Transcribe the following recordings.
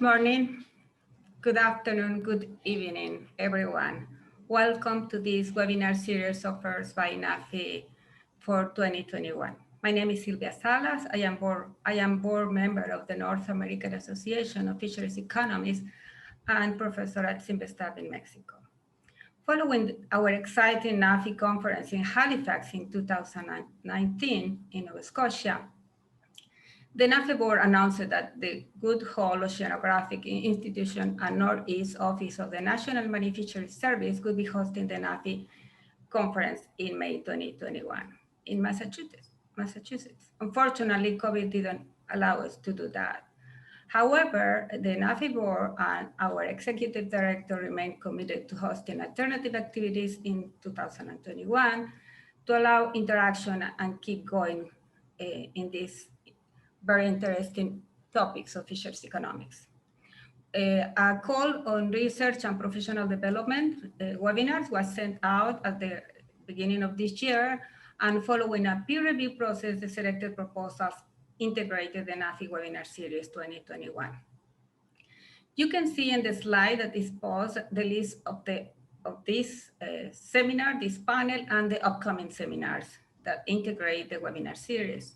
morning, good afternoon, good evening, everyone. Welcome to this webinar series offered by NAAFE for 2021. My name is Silvia Salas. I am board member of the North American Association of Fisheries Economists and professor at Simvestab in Mexico. Following our exciting NAAFE conference in Halifax in 2019 in Nova Scotia, the NAAFE board announced that the WHOI Oceanographic Institution and Northeast Office of the National Marine Fisheries Service would be hosting the NAAFE conference in May 2021 in Massachusetts. Unfortunately, COVID didn't allow us to do that. However, the NAAFE board and our executive director remain committed to hosting alternative activities in 2021 to allow interaction and keep going in these very interesting topics of fisheries economics. A call on research and professional development webinars was sent out at the beginning of this year, and following a peer review process, the selected proposals integrated the NAAFE webinar series 2021. You can see in the slide that is posed the list of this seminar, this panel, and the upcoming seminars that integrate the webinar series.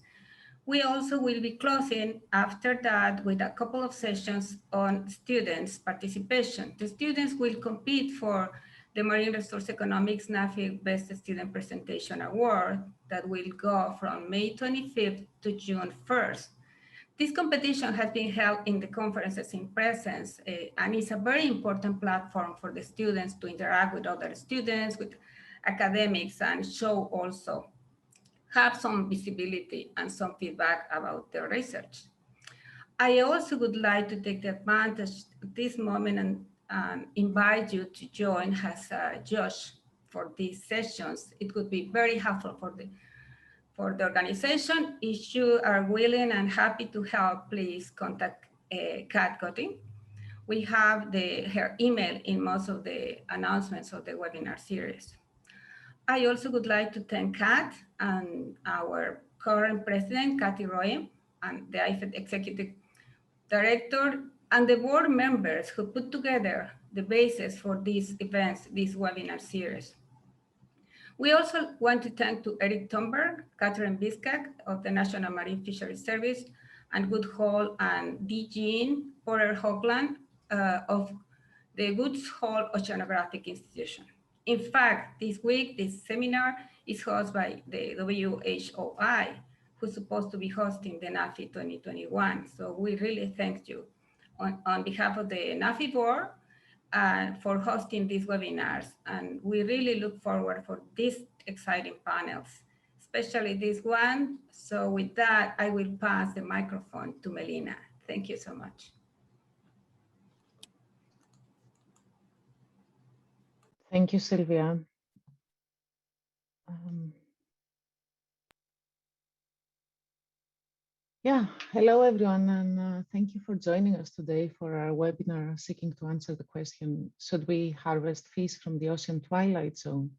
We also will be closing after that with a couple of sessions on students' participation. The students will compete for the Marine Resource Economics NAAFE Best Student Presentation Award that will go from May 25th to June 1st. This competition has been held in the conferences in presence and is a very important platform for the students to interact with other students, with academics, and show also have some visibility and some feedback about their research. I also would like to take the advantage of this moment and invite you to join as Josh for these sessions. It would be very helpful for the organization. If you are willing and happy to help, please contact Kat Gotting. We have her email in most of the announcements of the webinar series. I also would like to thank Kat and our current president, Kathy Roy, and the IFED executive director, and the board members who put together the basis for these events, this webinar series. We also want to thank to Eric Thunberg, Catherine Biskak of the National Marine Fisheries Service, and WHOI, and D. Jean Porter Hoagland of the WHOI Oceanographic Institution. In fact, this week, this seminar is hosted by the WHOI, who's supposed to be hosting the NAAFE 2021. So we really thank you on behalf of the NAAFE board for hosting these webinars. And we really look forward for these exciting panels, especially this one. So with that, I will pass the microphone to Melina. Thank you so much. Thank you, Sylvia. Hello everyone, and thank you for joining us today for our webinar seeking to answer the question, should we harvest fish from the Ocean Twilight Zone?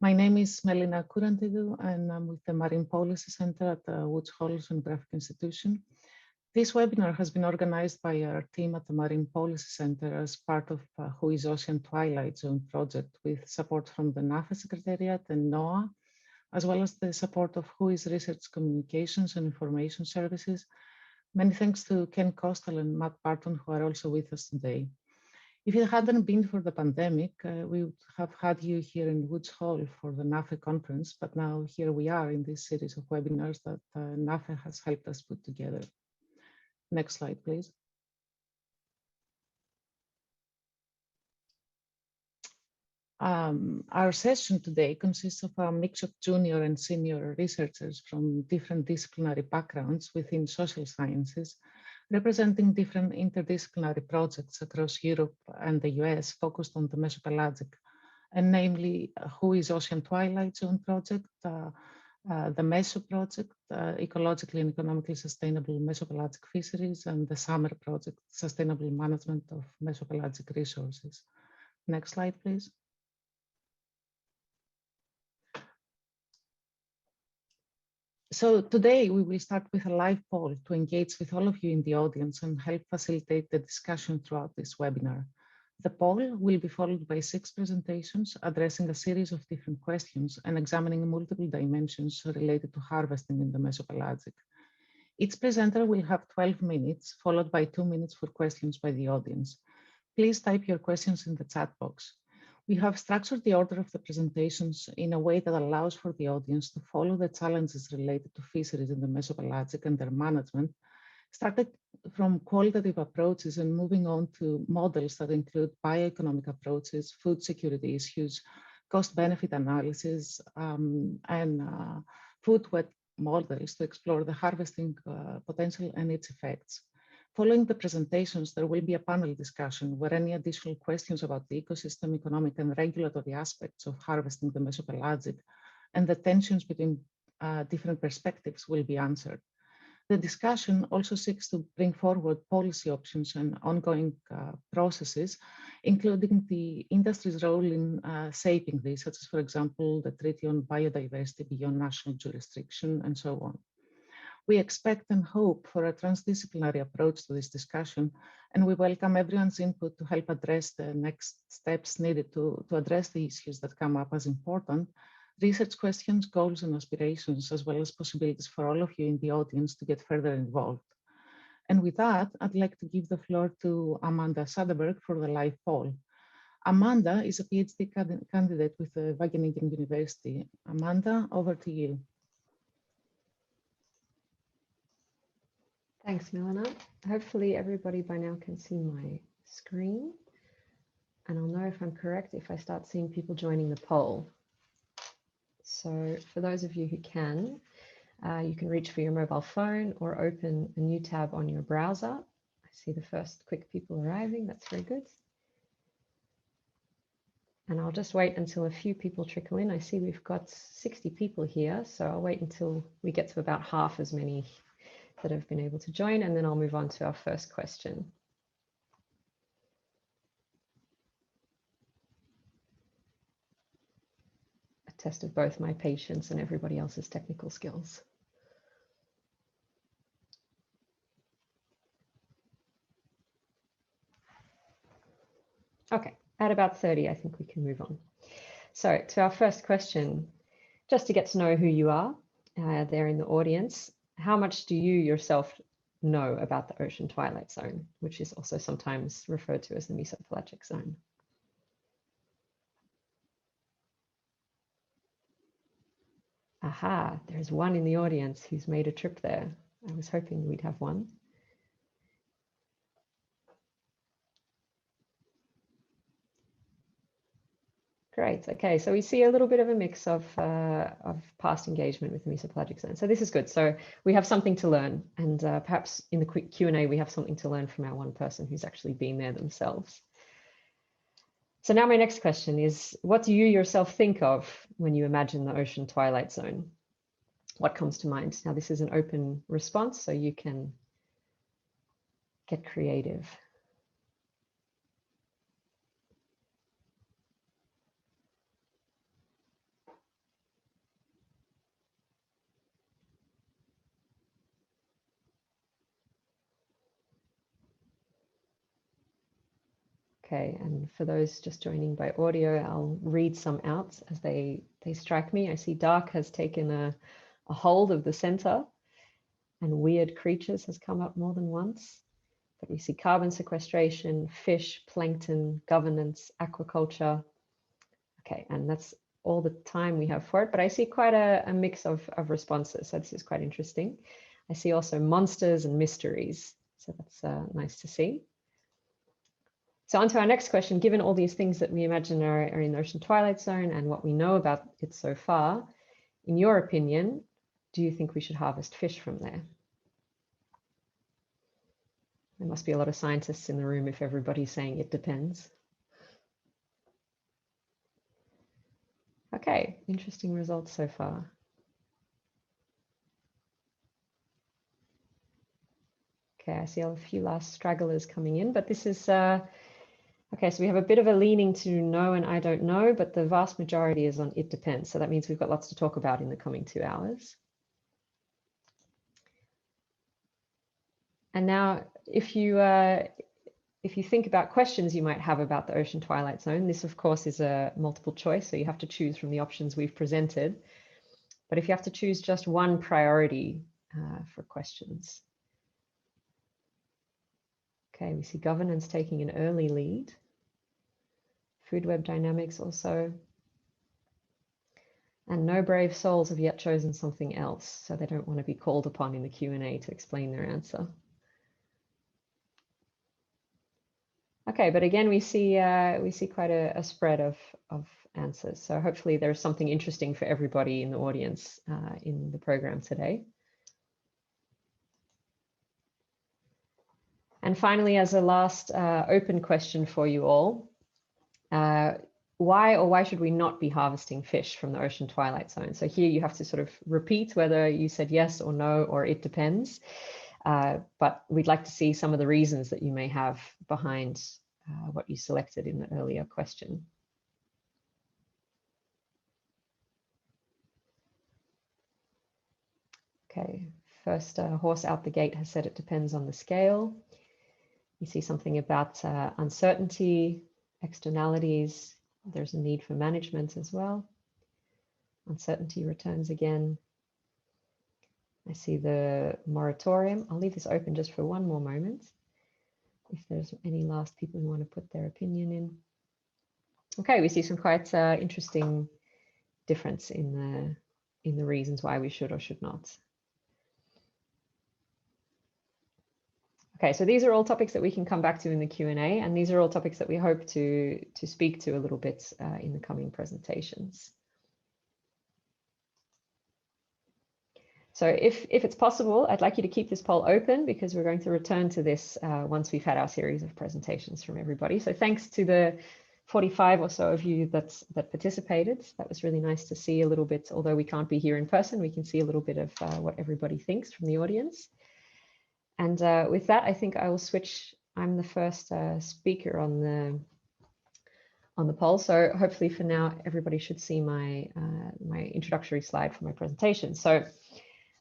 My name is Melina Kurantidou, and I'm with the Marine Policy Center at the WHOI Oceanographic Institution. This webinar has been organized by our team at the Marine Policy Center as part of WHOI's Ocean Twilight Zone project, with support from the NAAFE Secretariat and NOAA, as well as the support of WHOI's Research Communications and Information Services. Many thanks to Ken Coastal and Matt Barton, who are also with us today. If it hadn't been for the pandemic, we would have had you here in Woods Hall for the NAAFE conference, but now here we are in this series of webinars that NAAFE has helped us put together. Next slide, please. Our session today consists of a mix of junior and senior researchers from different disciplinary backgrounds within social sciences, representing different interdisciplinary projects across Europe and the US focused on the mesopelagic, and namely WHOI's Ocean Twilight Zone project, the MESO project, ecologically and economically sustainable mesopelagic fisheries, and the SUMMER project, sustainable management of mesopelagic resources. Next slide, please. So today we will start with a live poll to engage with all of you in the audience and help facilitate the discussion throughout this webinar. The poll will be followed by 6 presentations addressing a series of different questions and examining multiple dimensions related to harvesting in the mesopelagic. Each presenter will have 12 minutes, followed by 2 minutes for questions by the audience. Please type your questions in the chat box. We have structured the order of the presentations in a way that allows for the audience to follow the challenges related to fisheries in the mesopelagic and their management, started from qualitative approaches and moving on to models that include bioeconomic approaches, food security issues, cost-benefit analysis, and food-web models to explore the harvesting potential and its effects. Following the presentations, there will be a panel discussion where any additional questions about the ecosystem, economic and regulatory aspects of harvesting the mesopelagic and the tensions between different perspectives will be answered. The discussion also seeks to bring forward policy options and ongoing processes, including the industry's role in shaping this, such as, for example, the Treaty on Biodiversity beyond national jurisdiction and so on. We expect and hope for a transdisciplinary approach to this discussion, and we welcome everyone's input to help address the next steps needed to address the issues that come up as important, research questions, goals, and aspirations, as well as possibilities for all of you in the audience to get further involved. And with that, I'd like to give the floor to Amanda Soderberg for the live poll. Amanda is a PhD candidate with the Wageningen University. Amanda, over to you. Thanks, Melina. Hopefully everybody by now can see my screen. And I'll know if I'm correct if I start seeing people joining the poll. So for those of you who can, you can reach for your mobile phone or open a new tab on your browser. I see the first quick people arriving. That's very good. And I'll just wait until a few people trickle in. I see we've got 60 people here, so I'll wait until we get to about half as many that have been able to join, and then I'll move on to our first question. A test of both my patience and everybody else's technical skills. Okay, at about 30, I think we can move on. So to our first question, just to get to know who you are there in the audience, how much do you yourself know about the Ocean Twilight Zone, which is also sometimes referred to as the mesopelagic zone? Aha, there's one in the audience who's made a trip there. I was hoping we'd have one. Great. Okay, so we see a little bit of a mix of past engagement with the mesopelagic zone. So this is good. So we have something to learn, and perhaps in the quick Q&A we have something to learn from our one person who's actually been there themselves. So now my next question is, what do you yourself think of when you imagine the Ocean Twilight Zone? What comes to mind? Now this is an open response, so you can get creative. Okay, and for those just joining by audio, I'll read some out as they strike me. I see dark has taken a hold of the center, and weird creatures has come up more than once. But we see carbon sequestration, fish, plankton, governance, aquaculture. Okay, and that's all the time we have for it, but I see quite a mix of responses, so this is quite interesting. I see also monsters and mysteries, so that's nice to see. So on to our next question. Given all these things that we imagine are in the Ocean Twilight Zone and what we know about it so far, in your opinion, do you think we should harvest fish from there? There must be a lot of scientists in the room if everybody's saying it depends. Okay, interesting results so far. Okay, I see a few last stragglers coming in, but this is okay, so we have a bit of a leaning to no and I don't know, but the vast majority is on it depends. So that means we've got lots to talk about in the coming 2 hours. And now, if you think about questions you might have about the Ocean Twilight Zone, this of course is a multiple choice, so you have to choose from the options we've presented. But if you have to choose just one priority for questions. Okay, we see governance taking an early lead. Food web dynamics also. And no brave souls have yet chosen something else, so they don't want to be called upon in the Q&A to explain their answer. Okay, but again, we see quite a spread of answers. So hopefully there's something interesting for everybody in the audience in the program today. And finally, as a last open question for you all, why should we not be harvesting fish from the Ocean Twilight Zone? So here you have to sort of repeat whether you said yes or no, or it depends. But we'd like to see some of the reasons that you may have behind what you selected in the earlier question. Okay, first horse out the gate has said it depends on the scale. You see something about uncertainty, externalities. There's a need for management as well. Uncertainty returns again. I see the moratorium. I'll leave this open just for one more moment. If there's any last people who want to put their opinion in. Okay, we see some quite interesting difference in the reasons why we should or should not. Okay, so these are all topics that we can come back to in the Q&A, and these are all topics that we hope to speak to a little bit in the coming presentations. So if it's possible, I'd like you to keep this poll open because we're going to return to this once we've had our series of presentations from everybody. So thanks to the 45 or so of you that participated. That was really nice to see a little bit, although we can't be here in person, we can see a little bit of what everybody thinks from the audience. And with that, I think I will switch. I'm the first speaker on the poll. So hopefully for now, everybody should see my introductory slide for my presentation. So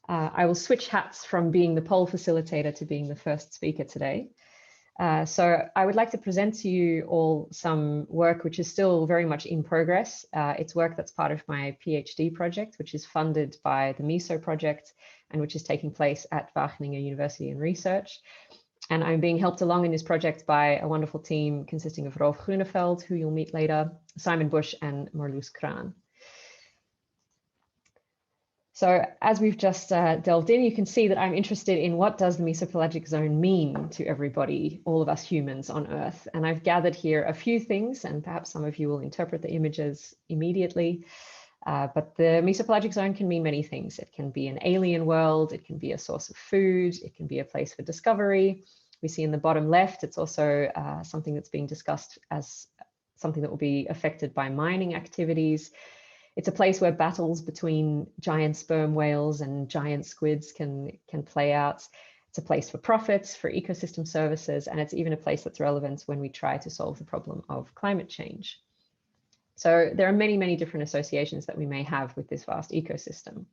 I will switch hats from being the poll facilitator to being the first speaker today. So I would like to present to you all some work which is still very much in progress. It's work that's part of my PhD project, which is funded by the MESO project and which is taking place at Wageningen University and Research. And I'm being helped along in this project by a wonderful team consisting of Rolf Gruneveld, who you'll meet later, Simon Bush and Marloes Kraan. So as we've just delved in, you can see that I'm interested in what does the mesopelagic zone mean to everybody, all of us humans on Earth. And I've gathered here a few things, and perhaps some of you will interpret the images immediately. But the mesopelagic zone can mean many things. It can be an alien world, it can be a source of food, it can be a place for discovery. We see in the bottom left, it's also something that's being discussed as something that will be affected by mining activities. It's a place where battles between giant sperm whales and giant squids can play out. It's a place for profits, for ecosystem services, and it's even a place that's relevant when we try to solve the problem of climate change. So there are many, many different associations that we may have with this vast ecosystem.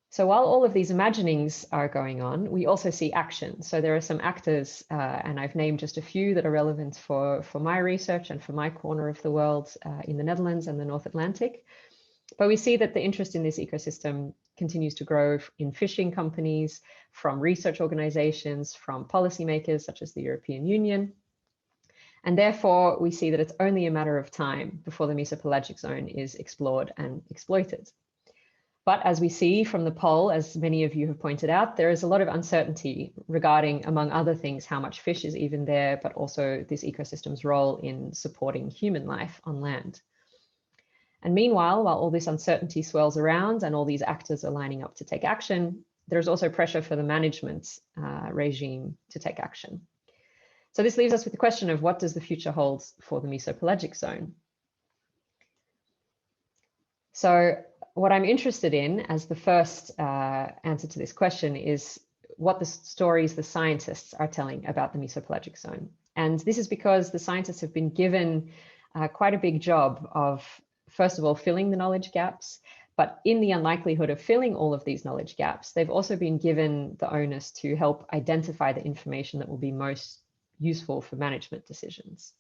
So while all of these imaginings are going on, we also see action. So there are some actors, and I've named just a few that are relevant for my research and for my corner of the world in the Netherlands and the North Atlantic. But we see that the interest in this ecosystem continues to grow in fishing companies, from research organizations, from policymakers such as the European Union. And therefore, we see that it's only a matter of time before the mesopelagic zone is explored and exploited. But as we see from the poll, as many of you have pointed out, there is a lot of uncertainty regarding, among other things, how much fish is even there, but also this ecosystem's role in supporting human life on land. And meanwhile, while all this uncertainty swirls around and all these actors are lining up to take action, there's also pressure for the management regime to take action. So this leaves us with the question of what does the future hold for the mesopelagic zone? So what I'm interested in as the first answer to this question is what the stories the scientists are telling about the mesopelagic zone. And this is because the scientists have been given quite a big job of, first of all, filling the knowledge gaps, But in the unlikelihood of filling all of these knowledge gaps, they've also been given the onus to help identify the information that will be most useful for management decisions.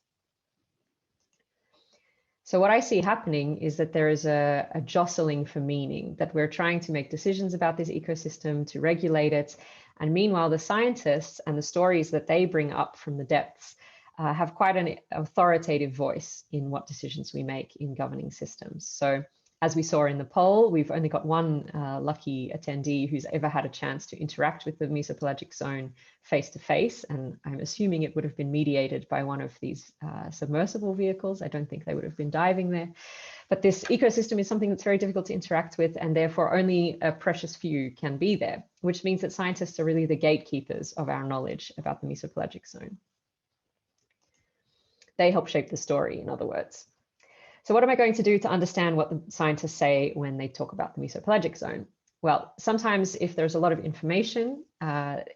So what I see happening is that there is a jostling for meaning, that we're trying to make decisions about this ecosystem, to regulate it. And meanwhile, the scientists and the stories that they bring up from the depths have quite an authoritative voice in what decisions we make in governing systems. So as we saw in the poll, we've only got one lucky attendee who's ever had a chance to interact with the mesopelagic zone face-to-face, and I'm assuming it would have been mediated by one of these submersible vehicles. I don't think they would have been diving there. But this ecosystem is something that's very difficult to interact with, and therefore only a precious few can be there, which means that scientists are really the gatekeepers of our knowledge about the mesopelagic zone. They help shape the story, in other words. So what am I going to do to understand what the scientists say when they talk about the mesopelagic zone? Well, sometimes if there's a lot of information,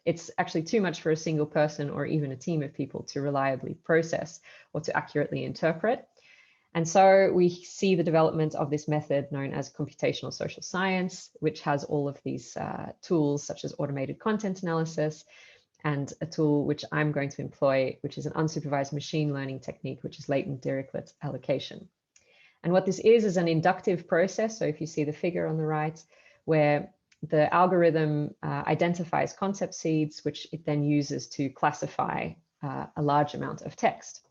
it's actually too much for a single person or even a team of people to reliably process or to accurately interpret. And so we see the development of this method known as computational social science, which has all of these tools such as automated content analysis, and a tool which I'm going to employ, which is an unsupervised machine learning technique, which is latent Dirichlet allocation. And what this is an inductive process. So if you see the figure on the right, where the algorithm identifies concept seeds, which it then uses to classify a large amount of text.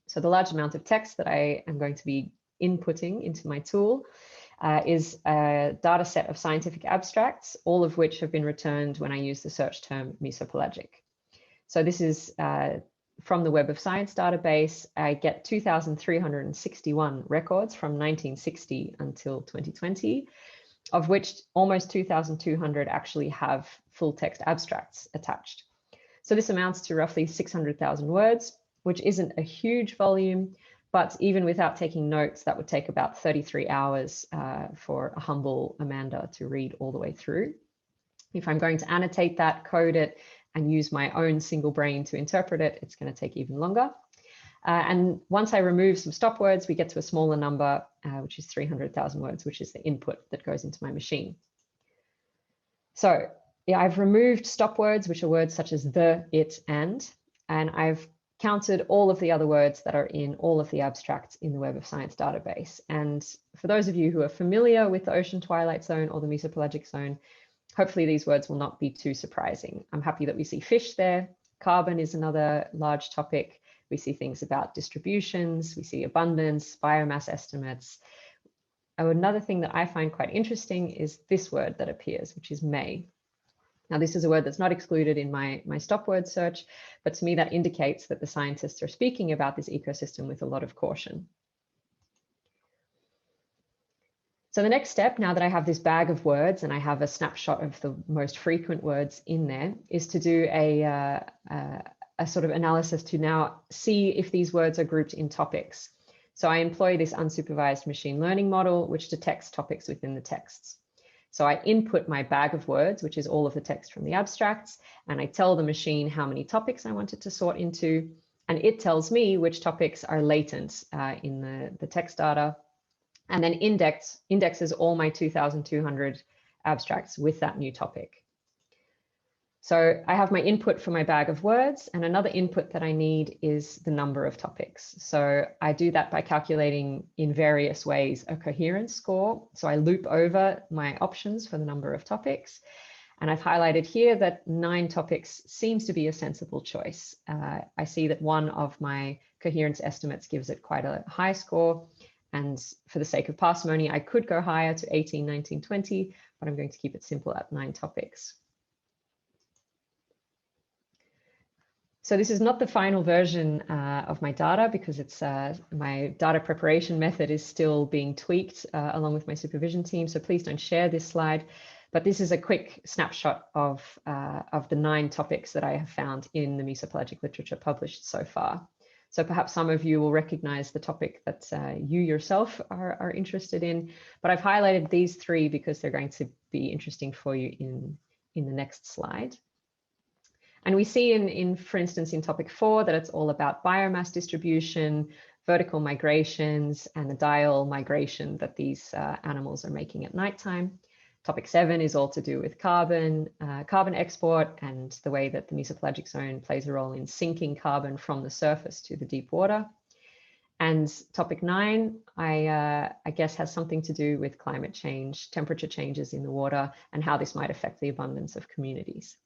So the large amount of text that I am going to be inputting into my tool is a data set of scientific abstracts, all of which have been returned when I use the search term mesopelagic. So this is from the Web of Science database. I get 2,361 records from 1960 until 2020, of which almost 2,200 actually have full text abstracts attached. So this amounts to roughly 600,000 words, which isn't a huge volume, but even without taking notes, that would take about 33 hours for a humble Amanda to read all the way through. If I'm going to annotate that, code it, and use my own single brain to interpret it, it's going to take even longer. And once I remove some stop words, we get to a smaller number, which is 300,000 words, which is the input that goes into my machine. So yeah, I've removed stop words, which are words such as the, it, and I've counted all of the other words that are in all of the abstracts in the Web of Science database. And for those of you who are familiar with the Ocean Twilight Zone or the mesopelagic zone, hopefully these words will not be too surprising. I'm happy that we see fish there. Carbon is another large topic. We see things about distributions, we see abundance, biomass estimates. Oh, another thing that I find quite interesting is this word that appears, which is may. Now, this is a word that's not excluded in my stop word search, but to me that indicates that the scientists are speaking about this ecosystem with a lot of caution. So the next step, now that I have this bag of words and I have a snapshot of the most frequent words in there, is to do a sort of analysis to now see if these words are grouped in topics. So I employ this unsupervised machine learning model, which detects topics within the texts. So I input my bag of words, which is all of the text from the abstracts, and I tell the machine how many topics I want it to sort into, and it tells me which topics are latent in the text data, and then indexes all my 2,200 abstracts with that new topic. So I have my input for my bag of words, and another input that I need is the number of topics. So I do that by calculating in various ways a coherence score. So I loop over my options for the number of topics. And I've highlighted here that 9 topics seems to be a sensible choice. I see that one of my coherence estimates gives it quite a high score. And for the sake of parsimony, I could go higher to 18, 19, 20, but I'm going to keep it simple at 9 topics. So this is not the final version of my data, because it's my data preparation method is still being tweaked along with my supervision team. So please don't share this slide. But this is a quick snapshot of the 9 topics that I have found in the mesopelagic literature published so far. So perhaps some of you will recognize the topic that you yourself are interested in. But I've highlighted these 3 because they're going to be interesting for you in the next slide. And we see for instance, in topic 4, that it's all about biomass distribution, vertical migrations, and the diel migration that these animals are making at nighttime. Topic 7 is all to do with carbon export and the way that the mesopelagic zone plays a role in sinking carbon from the surface to the deep water. And topic 9, I guess, has something to do with climate change, temperature changes in the water, and how this might affect the abundance of communities.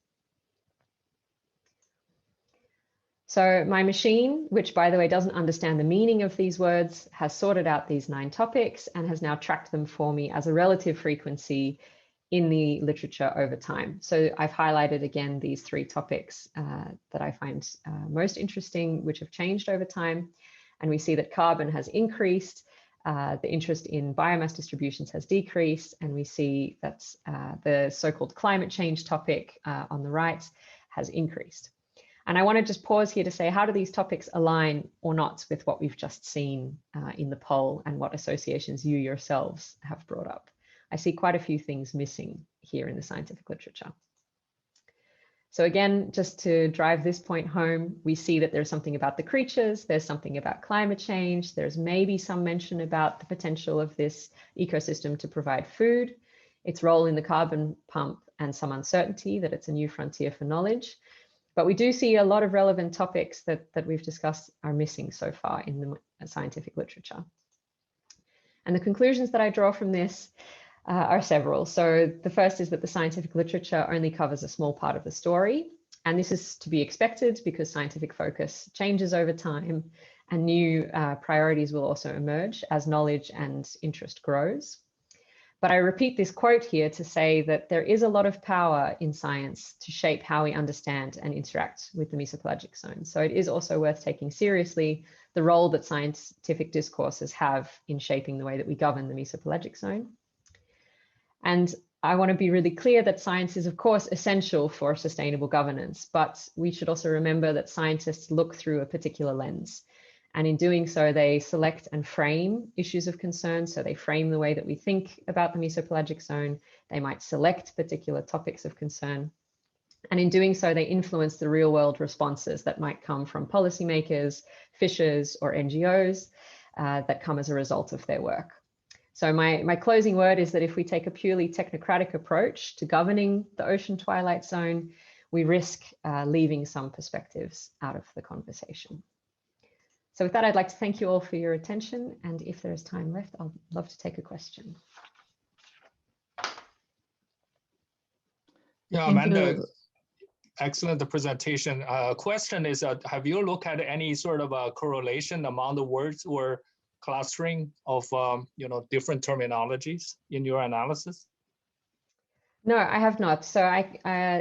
So my machine, which by the way doesn't understand the meaning of these words, has sorted out these 9 topics and has now tracked them for me as a relative frequency in the literature over time. So I've highlighted again these 3 topics that I find most interesting, which have changed over time. And we see that carbon has increased, the interest in biomass distributions has decreased, and we see that the so-called climate change topic on the right has increased. And I want to just pause here to say, how do these topics align or not with what we've just seen in the poll and what associations you yourselves have brought up? I see quite a few things missing here in the scientific literature. So again, just to drive this point home, we see that there's something about the creatures, there's something about climate change, there's maybe some mention about the potential of this ecosystem to provide food, its role in the carbon pump, and some uncertainty that it's a new frontier for knowledge. But we do see a lot of relevant topics that we've discussed are missing so far in the scientific literature. And the conclusions that I draw from this are several. So the first is that the scientific literature only covers a small part of the story. And this is to be expected because scientific focus changes over time and new priorities will also emerge as knowledge and interest grows. But I repeat this quote here to say that there is a lot of power in science to shape how we understand and interact with the mesopelagic zone. So it is also worth taking seriously the role that scientific discourses have in shaping the way that we govern the mesopelagic zone. And I want to be really clear that science is, of course, essential for sustainable governance, but we should also remember that scientists look through a particular lens. And in doing so, they select and frame issues of concern. So they frame the way that we think about the mesopelagic zone. They might select particular topics of concern. And in doing so, they influence the real world responses that might come from policymakers, fishers, or NGOs that come as a result of their work. So my closing word is that if we take a purely technocratic approach to governing the Ocean Twilight Zone, we risk leaving some perspectives out of the conversation. So with that, I'd like to thank you all for your attention. And if there is time left, I'd love to take a question. Yeah, Amanda, excellent presentation. Question is, have you looked at any sort of a correlation among the words or clustering of different terminologies in your analysis? No, I have not. So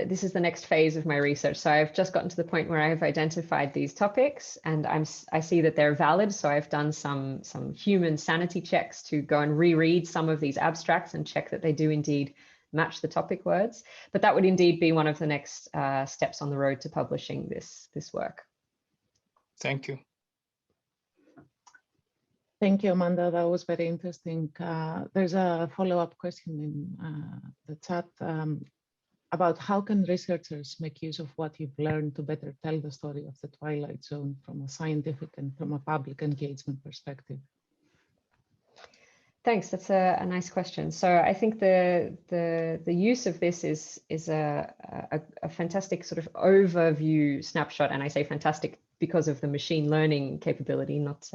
this is the next phase of my research. So I've just gotten to the point where I've identified these topics and I see that they're valid. So I've done some human sanity checks to go and reread some of these abstracts and check that they do indeed match the topic words. But that would indeed be one of the next steps on the road to publishing this work. Thank you. Thank you, Amanda. That was very interesting. There's a follow-up question in the chat about how can researchers make use of what you've learned to better tell the story of the Twilight Zone from a scientific and from a public engagement perspective? Thanks. That's a nice question. So I think the use of this is a fantastic sort of overview snapshot, and I say fantastic because of the machine learning capability, not.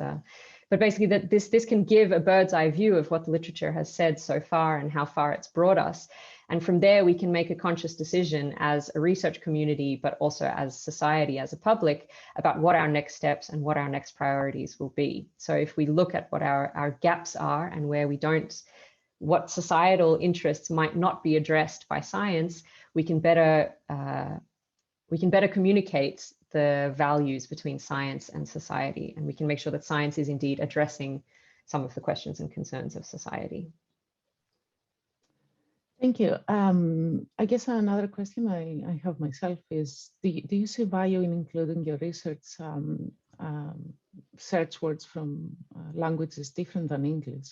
But basically, that this can give a bird's eye view of what the literature has said so far and how far it's brought us. And from there, we can make a conscious decision as a research community, but also as society, as a public, about what our next steps and what our next priorities will be. So if we look at what our gaps are and where we don't, what societal interests might not be addressed by science, we can better communicate the values between science and society, and we can make sure that science is indeed addressing some of the questions and concerns of society. Thank you. I guess another question I have myself is, do you see value in including your research search words from languages different than English?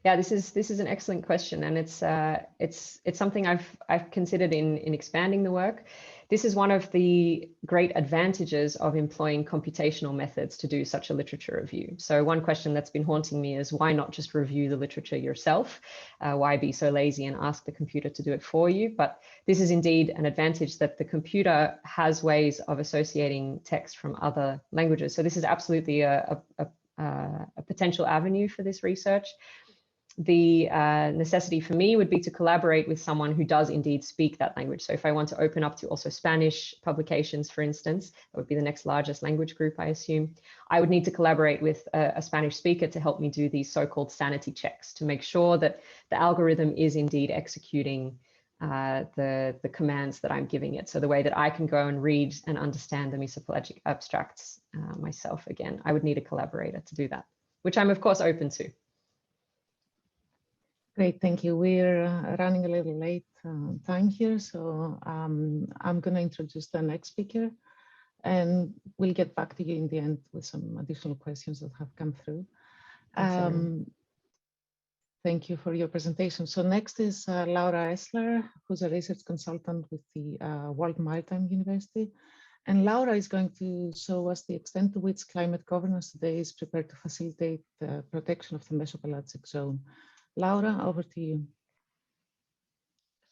Yeah, this is an excellent question, and it's something I've considered in expanding the work. This is one of the great advantages of employing computational methods to do such a literature review. So one question that's been haunting me is, why not just review the literature yourself? Why be so lazy and ask the computer to do it for you? But this is indeed an advantage, that the computer has ways of associating text from other languages. So this is absolutely a potential avenue for this research. The necessity for me would be to collaborate with someone who does indeed speak that language. So if I want to open up to also Spanish publications, for instance, that would be the next largest language group, I assume, I would need to collaborate with a Spanish speaker to help me do these so-called sanity checks to make sure that the algorithm is indeed executing the commands that I'm giving it. So the way that I can go and read and understand the mesopelagic abstracts myself again, I would need a collaborator to do that, which I'm of course open to. Great, thank you. We're running a little late time here, so I'm going to introduce the next speaker, and we'll get back to you in the end with some additional questions that have come through. Thank you for your presentation. So next is Laura Essler, who's a research consultant with the World Maritime University. And Laura is going to show us the extent to which climate governance today is prepared to facilitate the protection of the mesopelagic zone. Laura, over to you.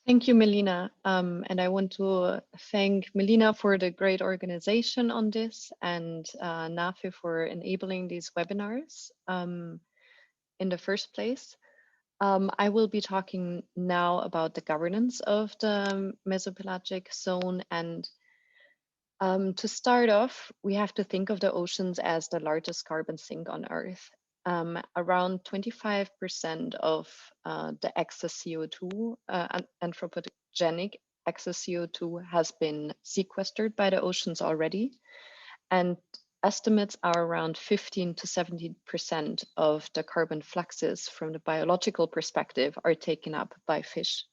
Thank you, Melina. And I want to thank Melina for the great organization on this, and NAAFE for enabling these webinars in the first place. I will be talking now about the governance of the mesopelagic zone. And to start off, we have to think of the oceans as the largest carbon sink on Earth. Around 25% of the excess CO2, anthropogenic excess CO2, has been sequestered by the oceans already. And estimates are around 15 to 17% of the carbon fluxes from the biological perspective are taken up by fish.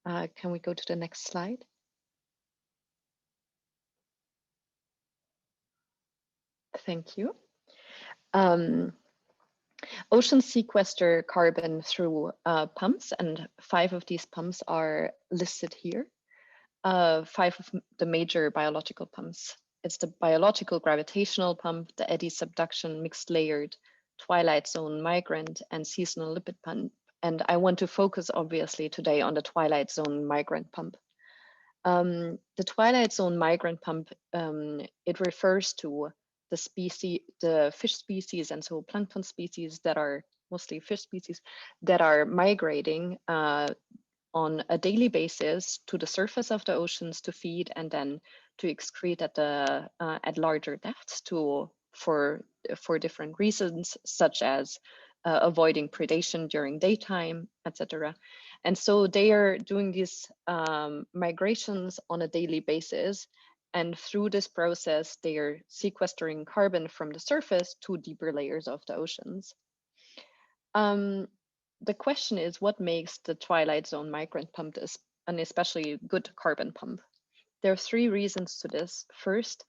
Can we go to the next slide? Thank you. Oceans sequester carbon through pumps, and 5 of these pumps are listed here. 5 of the major biological pumps. It's the biological gravitational pump, the eddy subduction, mixed layered, twilight zone migrant, and seasonal lipid pump. And I want to focus obviously today on the twilight zone migrant pump. The twilight zone migrant pump, it refers to the fish species and so plankton species that are mostly fish species that are migrating on a daily basis to the surface of the oceans to feed and then to excrete at larger depths for different reasons, such as avoiding predation during daytime, etc. And so they are doing these migrations on a daily basis. And through this process, they are sequestering carbon from the surface to deeper layers of the oceans. The question is, what makes the twilight zone migrant pump an especially good carbon pump? There are 3 reasons to this. First,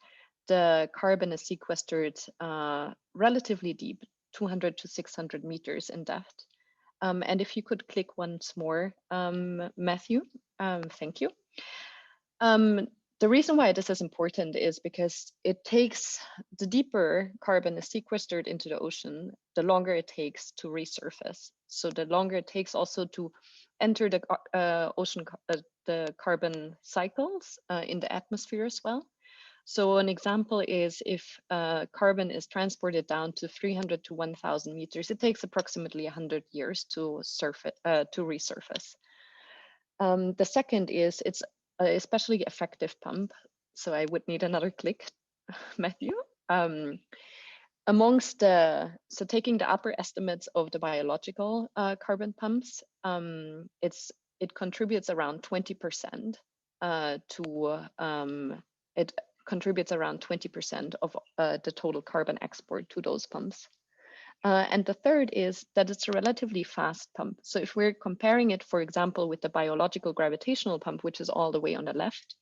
the carbon is sequestered relatively deep, 200 to 600 meters in depth. And if you could click once more, Matthew, thank you. The reason why this is important is because it takes, the deeper carbon is sequestered into the ocean, the longer it takes to resurface. So the longer it takes also to enter the the carbon cycles in the atmosphere as well. So an example is if carbon is transported down to 300 to 1,000 meters, it takes approximately 100 years to resurface. The second is it's an especially effective pump. So I would need another click, Matthew. So taking the upper estimates of the biological carbon pumps, it contributes around 20% it contributes around 20% of the total carbon export to those pumps. And the third is that it's a relatively fast pump. So if we're comparing it, for example, with the biological gravitational pump, which is all the way on the left,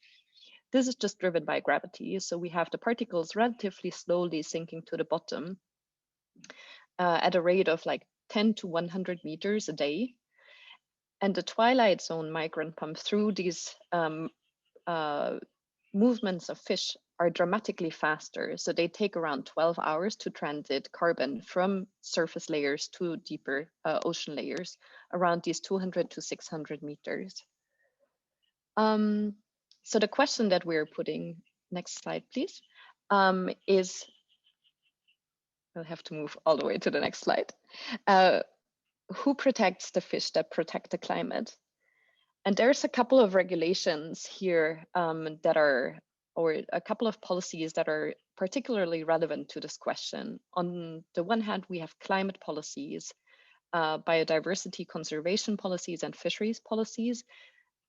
this is just driven by gravity. So we have the particles relatively slowly sinking to the bottom at a rate of like 10 to 100 meters a day. And the twilight zone migrant pump through these movements of fish are dramatically faster. So they take around 12 hours to transit carbon from surface layers to deeper ocean layers, around these 200 to 600 meters. So the question that we're putting, next slide, please, is, I'll have to move all the way to the next slide. Who protects the fish that protect the climate? And there's a couple of regulations here that are, or a couple of policies that are particularly relevant to this question. On the one hand, we have climate policies, biodiversity conservation policies, and fisheries policies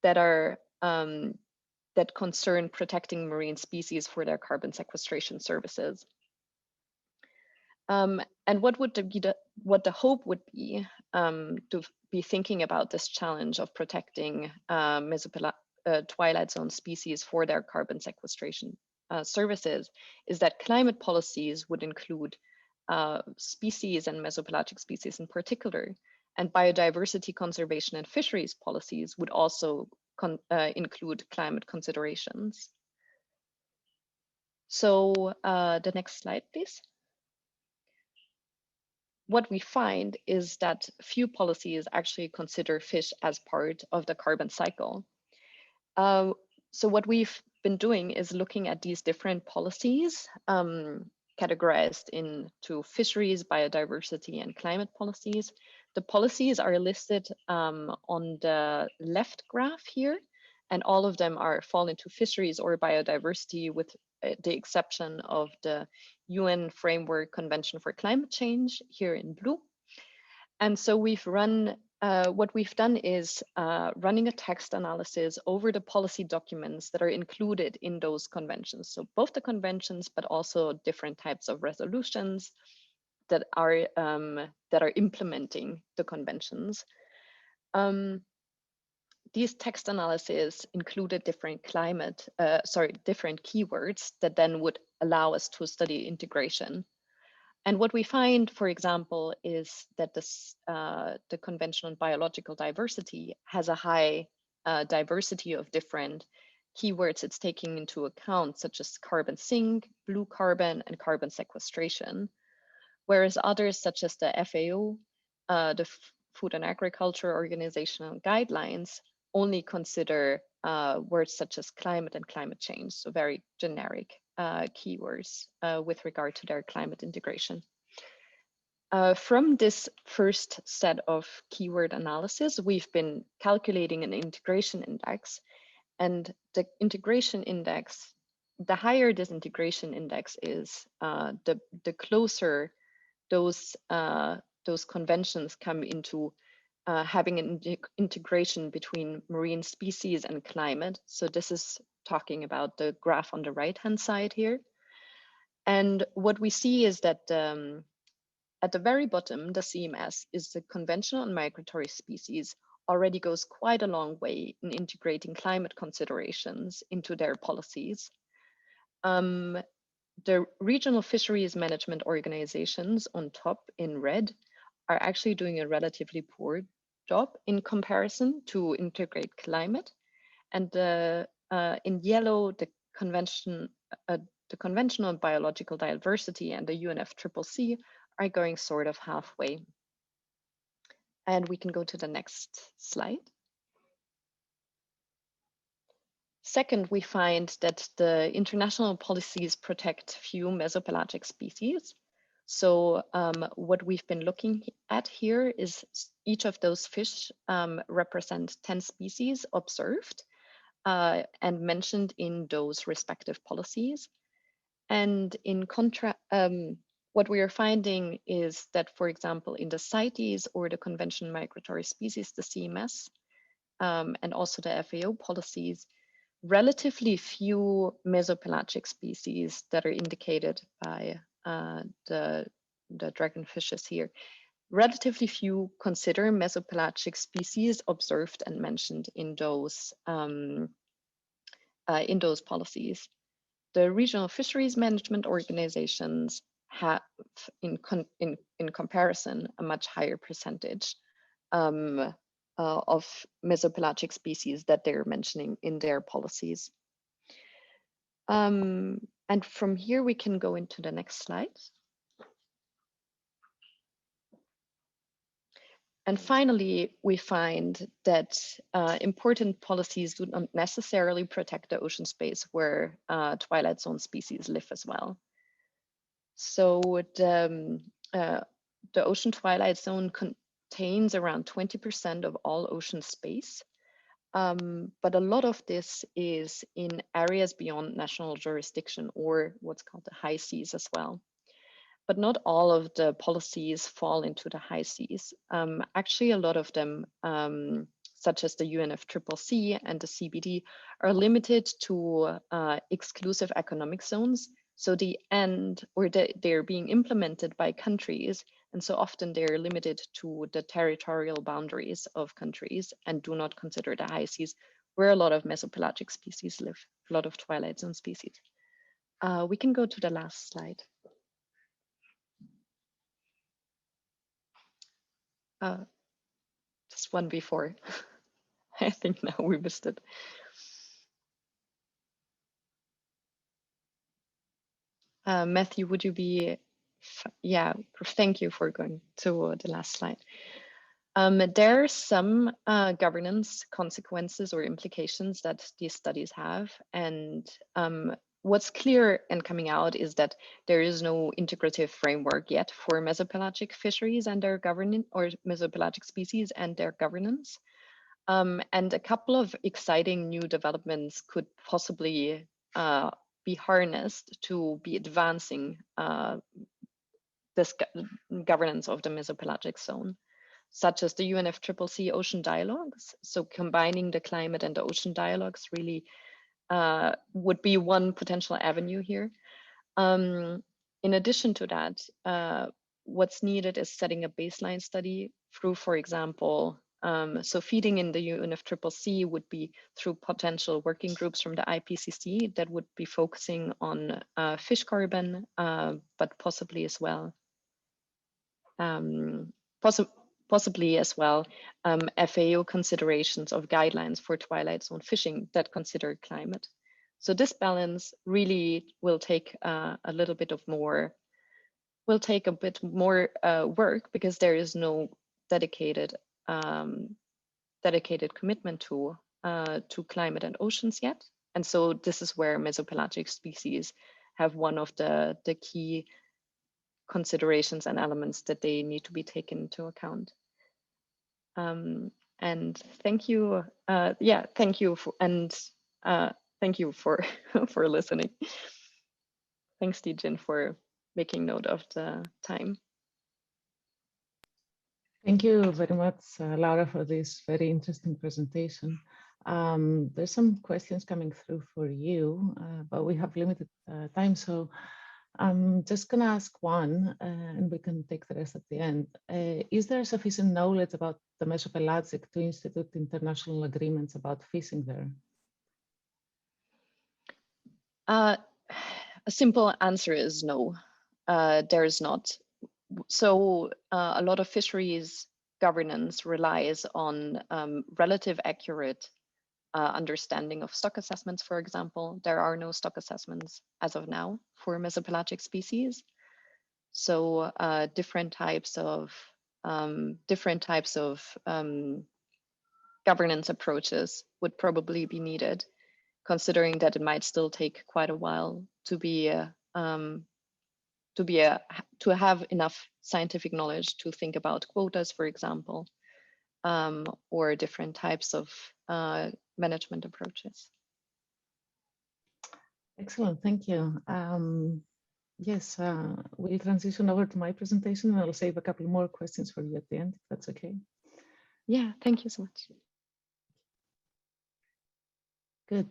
that are that concern protecting marine species for their carbon sequestration services. And what would what the hope would be to be thinking about this challenge of protecting twilight zone species for their carbon sequestration services is that climate policies would include species and mesopelagic species in particular, and biodiversity conservation and fisheries policies would also include climate considerations. So the next slide, please. What we find is that few policies actually consider fish as part of the carbon cycle. So what we've been doing is looking at these different policies categorized into fisheries, biodiversity, and climate policies. The policies are listed on the left graph here, and all of them fall into fisheries or biodiversity, with the exception of the UN Framework Convention for Climate Change here in blue. And so we've run, what we've done is running a text analysis over the policy documents that are included in those conventions. So both the conventions, but also different types of resolutions that are implementing the conventions. These text analyses included different different keywords that then would allow us to study integration. And what we find, for example, is that the Convention on Biological Diversity has a high diversity of different keywords it's taking into account, such as carbon sink, blue carbon, and carbon sequestration. Whereas others, such as the FAO, the Food and Agriculture Organizational Guidelines, only consider words such as climate and climate change, so very generic keywords with regard to their climate integration. From this first set of keyword analysis, we've been calculating an integration index, and the integration index, the higher this integration index is, the closer those conventions come into having an integration between marine species and climate. So this is talking about the graph on the right-hand side here. And what we see is that at the very bottom, the CMS is the Convention on Migratory Species, already goes quite a long way in integrating climate considerations into their policies. The regional fisheries management organizations on top in red are actually doing a relatively poor job in comparison to integrate climate. And in yellow, the Convention on Biological Diversity and the UNFCCC are going sort of halfway. And we can go to the next slide. Second, we find that the international policies protect few mesopelagic species. So what we've been looking at here is each of those fish represent 10 species observed and mentioned in those respective policies. And in contrast, what we are finding is that, for example, in the CITES or the Convention on Migratory Species, the CMS, and also the FAO policies, relatively few mesopelagic species that are indicated by the dragonfishes here, relatively few consider mesopelagic species observed and mentioned in those policies. The regional fisheries management organizations have in comparison a much higher percentage of mesopelagic species that they're mentioning in their policies. And from here we can go into the next slide. And finally, we find that important policies do not necessarily protect the ocean space where twilight zone species live as well. So the Ocean Twilight Zone contains around 20% of all ocean space, but a lot of this is in areas beyond national jurisdiction, or what's called the high seas as well. But not all of the policies fall into the high seas. Actually, a lot of them, such as the UNFCCC and the CBD, are limited to exclusive economic zones. So they're being implemented by countries, and so often they're limited to the territorial boundaries of countries and do not consider the high seas, where a lot of mesopelagic species live, a lot of twilight zone species. We can go to the last slide. Just one before. I think now we missed it. Matthew, would you be, yeah, thank you for going to the last slide. There are some governance consequences or implications that these studies have. And what's clear and coming out is that there is no integrative framework yet for mesopelagic fisheries and their governance, or mesopelagic species and their governance. And a couple of exciting new developments could possibly be harnessed to be advancing this governance of the mesopelagic zone, such as the UNFCCC ocean dialogues. So combining the climate and the ocean dialogues really would be one potential avenue here. In addition to that, what's needed is setting a baseline study through, for example, so feeding in the UNFCCC would be through potential working groups from the IPCC that would be focusing on fish carbon, but possibly as well, possibly as well FAO considerations of guidelines for twilight zone fishing that consider climate. So this balance really will take a bit more work, because there is no dedicated commitment to climate and oceans yet. And so this is where mesopelagic species have one of the key considerations and elements that they need to be taken into account. And thank you, thank you for for listening. Thanks, Dijin, for making note of the time. Thank you very much, Laura, for this very interesting presentation. There's some questions coming through for you, but we have limited time, so I'm just going to ask one, and we can take the rest at the end. Is there sufficient knowledge about the mesopelagic to institute international agreements about fishing there? A simple answer is no, there is not. So a lot of fisheries governance relies on relative accurate understanding of stock assessments, for example. There are no stock assessments as of now for mesopelagic species. So different types of governance approaches would probably be needed, considering that it might still take quite a while to have enough scientific knowledge to think about quotas, for example, or different types of management approaches. Excellent, thank you. Yes, we'll transition over to my presentation, and I'll save a couple more questions for you at the end, if that's okay. Yeah, thank you so much. Good.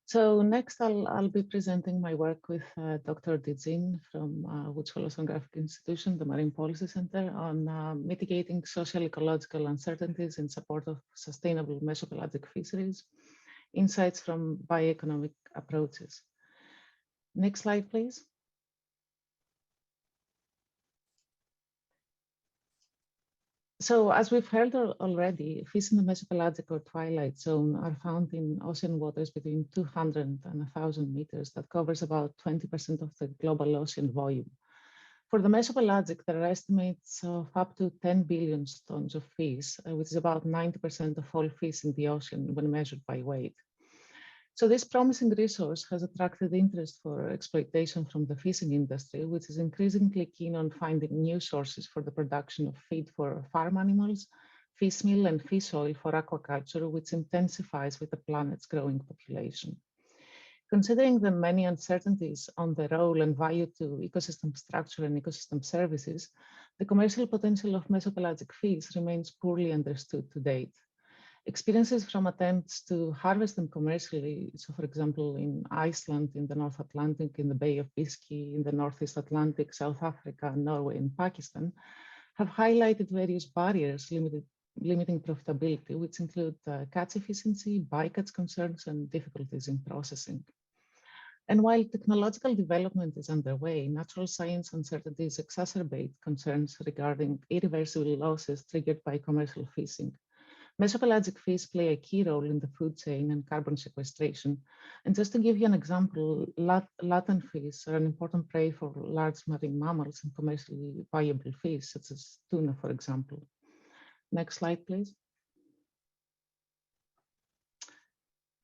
So next, I'll be presenting my work with Dr. Dijin from WHOI Oceanographic Institution, the Marine Policy Center, on mitigating social ecological uncertainties in support of sustainable mesopelagic fisheries, insights from bioeconomic approaches. Next slide, please. So as we've heard already, fish in the mesopelagic or twilight zone are found in ocean waters between 200 and 1,000 meters. That covers about 20% of the global ocean volume. For the mesopelagic, there are estimates of up to 10 billion tons of fish, which is about 90% of all fish in the ocean when measured by weight. So this promising resource has attracted interest for exploitation from the fishing industry, which is increasingly keen on finding new sources for the production of feed for farm animals, fish meal, and fish oil for aquaculture, which intensifies with the planet's growing population. Considering the many uncertainties on the role and value to ecosystem structure and ecosystem services, the commercial potential of mesopelagic fish remains poorly understood to date. Experiences from attempts to harvest them commercially, so for example, in Iceland, in the North Atlantic, in the Bay of Biscay, in the Northeast Atlantic, South Africa, Norway, and Pakistan, have highlighted various barriers limiting profitability, which include catch efficiency, bycatch concerns, and difficulties in processing. And while technological development is underway, natural science uncertainties exacerbate concerns regarding irreversible losses triggered by commercial fishing. Mesopelagic fish play a key role in the food chain and carbon sequestration. And just to give you an example, latten fish are an important prey for large marine mammals and commercially viable fish, such as tuna, for example. Next slide, please.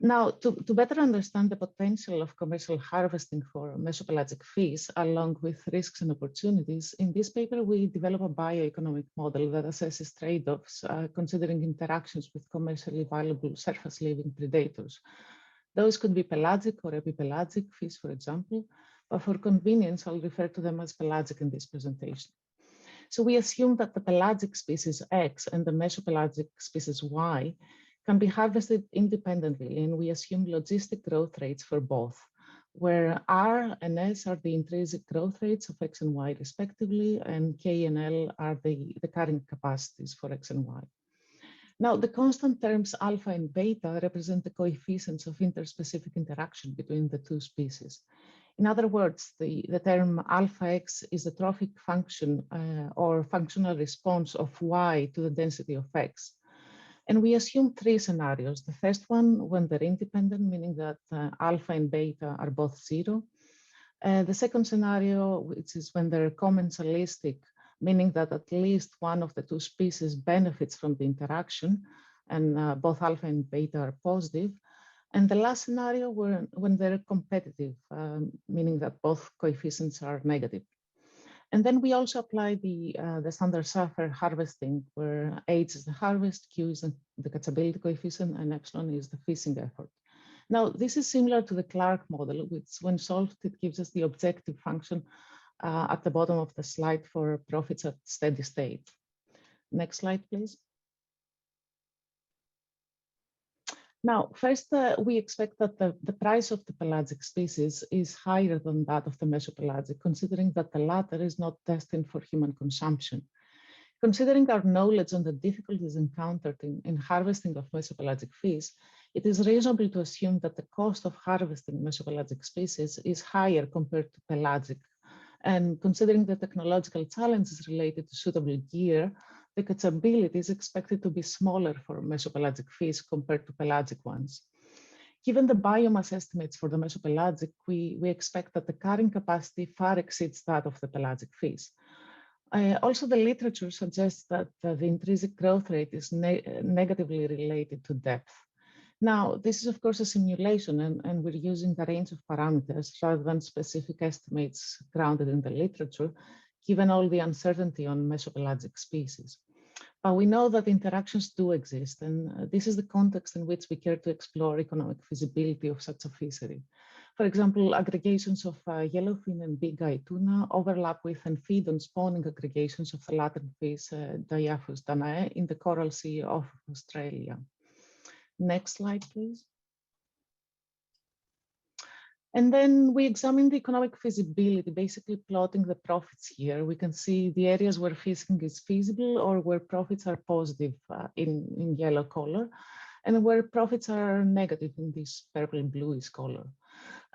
Now, to better understand the potential of commercial harvesting for mesopelagic fish, along with risks and opportunities, in this paper, we develop a bioeconomic model that assesses trade-offs, considering interactions with commercially valuable surface-living predators. Those could be pelagic or epipelagic fish, for example, but for convenience, I'll refer to them as pelagic in this presentation. So we assume that the pelagic species X and the mesopelagic species Y can be harvested independently, and we assume logistic growth rates for both, where R and S are the intrinsic growth rates of X and Y respectively, and K and L are the carrying capacities for X and Y. Now, the constant terms alpha and beta represent the coefficients of interspecific interaction between the two species. In other words, the term alpha X is the trophic function or functional response of Y to the density of X. And we assume three scenarios. The first one, when they're independent, meaning that alpha and beta are both zero. The second scenario, which is when they're commensalistic, meaning that at least one of the two species benefits from the interaction, and both alpha and beta are positive. And the last scenario, when they're competitive, meaning that both coefficients are negative. And then we also apply the standard Saffer harvesting, where H is the harvest, Q is the catchability coefficient, and epsilon is the fishing effort. Now, this is similar to the Clark model, which when solved, it gives us the objective function at the bottom of the slide for profits at steady state. Next slide, please. Now, first, we expect that the price of the pelagic species is higher than that of the mesopelagic, considering that the latter is not destined for human consumption. Considering our knowledge on the difficulties encountered in harvesting of mesopelagic fish, it is reasonable to assume that the cost of harvesting mesopelagic species is higher compared to pelagic. And considering the technological challenges related to suitable gear, the catchability is expected to be smaller for mesopelagic fish compared to pelagic ones. Given the biomass estimates for the mesopelagic, we expect that the carrying capacity far exceeds that of the pelagic fish. Also, the literature suggests that the intrinsic growth rate is negatively related to depth. Now, this is of course a simulation, and we're using a range of parameters rather than specific estimates grounded in the literature, given all the uncertainty on mesopelagic species. But we know that interactions do exist, and this is the context in which we care to explore economic feasibility of such a fishery. For example, aggregations of yellowfin and big-eye tuna overlap with and feed on spawning aggregations of the Latin fish Diaphus danae in the Coral Sea of Australia. Next slide, please. And then we examine the economic feasibility, basically plotting the profits here. We can see the areas where fishing is feasible or where profits are positive in yellow color, and where profits are negative in this purple bluish color.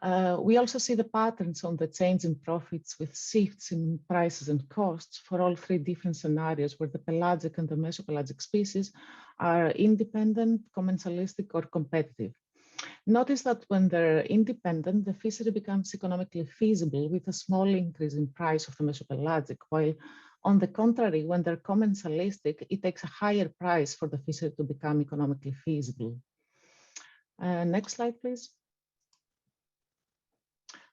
We also see the patterns on the change in profits with shifts in prices and costs for all three different scenarios where the pelagic and the mesopelagic species are independent, commensalistic, or competitive. Notice that when they're independent, the fishery becomes economically feasible with a small increase in price of the mesopelagic, while on the contrary, when they're commensalistic, it takes a higher price for the fishery to become economically feasible. Next slide, please.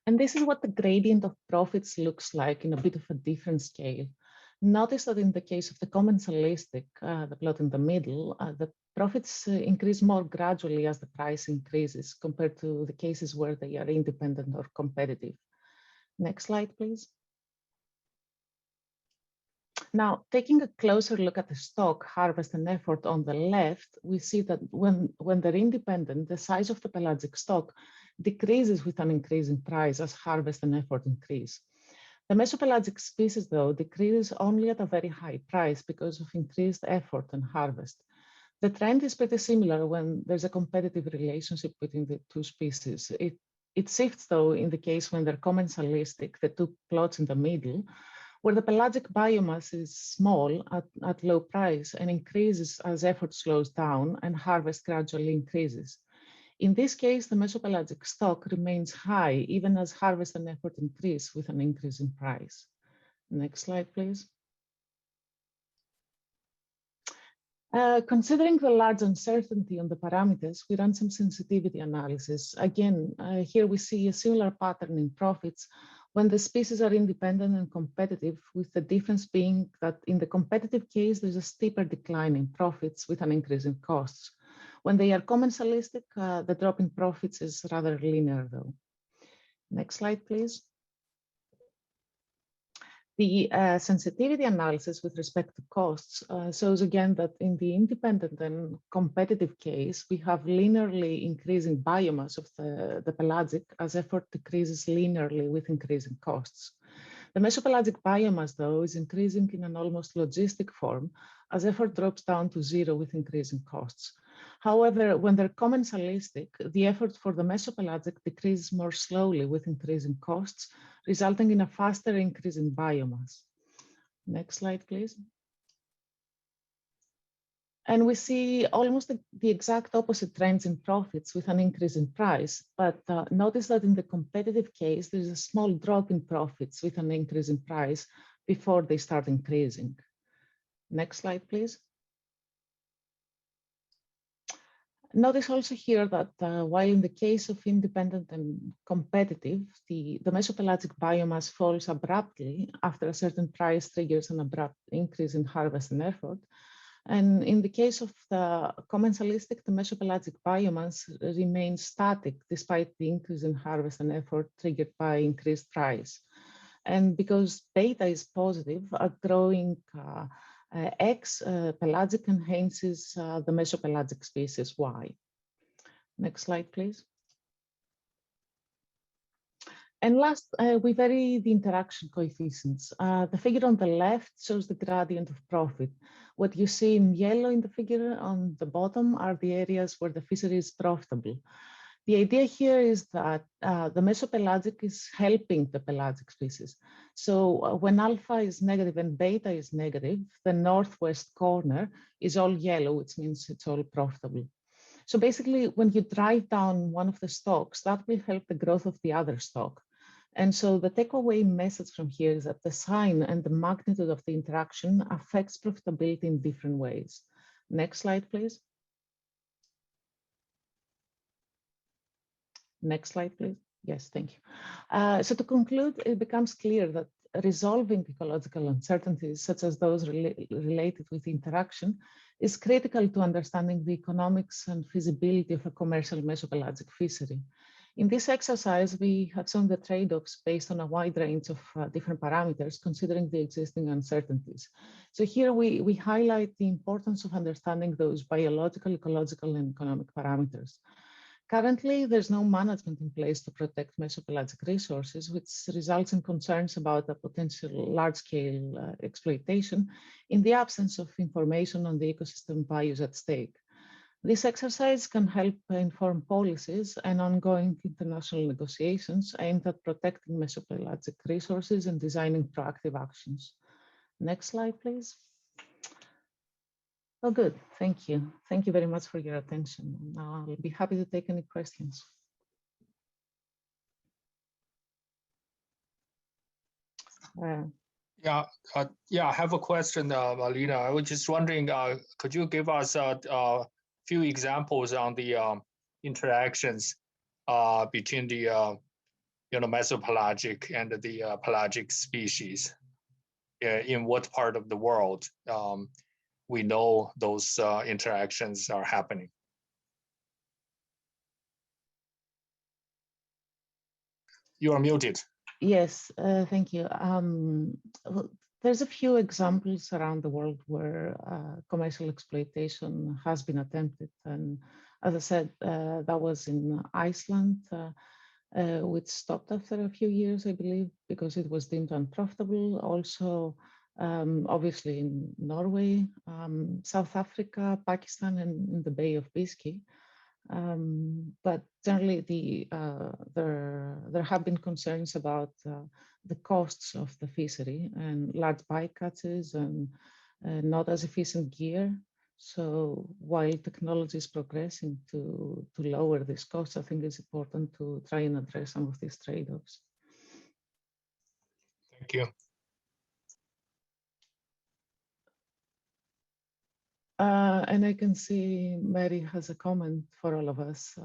And this is what the gradient of profits looks like in a bit of a different scale. Notice that in the case of the commensalistic, the plot in the middle, the profits increase more gradually as the price increases compared to the cases where they are independent or competitive. Next slide, please. Now, taking a closer look at the stock, harvest, and effort on the left, we see that when they're independent, the size of the pelagic stock decreases with an increase in price as harvest and effort increase. The mesopelagic species, though, decreases only at a very high price because of increased effort and harvest. The trend is pretty similar when there's a competitive relationship between the two species. It shifts, though, in the case when they're commensalistic, the two plots in the middle, where the pelagic biomass is small at low price and increases as effort slows down and harvest gradually increases. In this case, the mesopelagic stock remains high even as harvest and effort increase with an increase in price. Next slide, please. Considering the large uncertainty on the parameters, we ran some sensitivity analysis. Again, here we see a similar pattern in profits when the species are independent and competitive, with the difference being that in the competitive case, there's a steeper decline in profits with an increase in costs. When they are commensalistic, the drop in profits is rather linear, though. Next slide, please. The sensitivity analysis with respect to costs shows again that in the independent and competitive case, we have linearly increasing biomass of the pelagic as effort decreases linearly with increasing costs. The mesopelagic biomass, though, is increasing in an almost logistic form as effort drops down to zero with increasing costs. However, when they're commensalistic, the effort for the mesopelagic decreases more slowly with increasing costs, resulting in a faster increase in biomass. Next slide, please. And we see almost the exact opposite trends in profits with an increase in price. But notice that in the competitive case, there's a small drop in profits with an increase in price before they start increasing. Next slide, please. Notice also here that while in the case of independent and competitive, the mesopelagic biomass falls abruptly after a certain price triggers an abrupt increase in harvest and effort. And in the case of the commensalistic, the mesopelagic biomass remains static despite the increase in harvest and effort triggered by increased price. And because beta is positive, a growing X pelagic enhances the mesopelagic species Y. Next slide, please. And last, we vary the interaction coefficients. The figure on the left shows the gradient of profit. What you see in yellow in the figure on the bottom are the areas where the fishery is profitable. The idea here is that the mesopelagic is helping the pelagic species. So when alpha is negative and beta is negative, the northwest corner is all yellow, which means it's all profitable. So basically, when you drive down one of the stocks, that will help the growth of the other stock. And so the takeaway message from here is that the sign and the magnitude of the interaction affects profitability in different ways. Next slide, please. Next slide, please. Yes, thank you. So to conclude, it becomes clear that resolving ecological uncertainties, such as those related with interaction, is critical to understanding the economics and feasibility of a commercial mesopelagic fishery. In this exercise, we have shown the trade-offs based on a wide range of different parameters, considering the existing uncertainties. So here we highlight the importance of understanding those biological, ecological, and economic parameters. Currently, there's no management in place to protect mesopelagic resources, which results in concerns about a potential large-scale exploitation in the absence of information on the ecosystem values at stake. This exercise can help inform policies and ongoing international negotiations aimed at protecting mesopelagic resources and designing proactive actions. Next slide, please. Oh, good. Thank you. Thank you very much for your attention. Now I'll be happy to take any questions. Yeah, I have a question, Alina. I was just wondering, could you give us a few examples on the interactions between the mesopelagic and the pelagic species? In what part of the world we know those interactions are happening? You are muted. Yes, thank you. There's a few examples around the world where commercial exploitation has been attempted. And as I said, that was in Iceland, which stopped after a few years, I believe, because it was deemed unprofitable. Also, obviously in Norway, South Africa, Pakistan, and in the Bay of Biscay. But generally, there have been concerns about the costs of the fishery and large bycatches and not as efficient gear. So while technology is progressing to lower this cost, I think it's important to try and address some of these trade-offs. Thank you. And I can see Mary has a comment for all of us.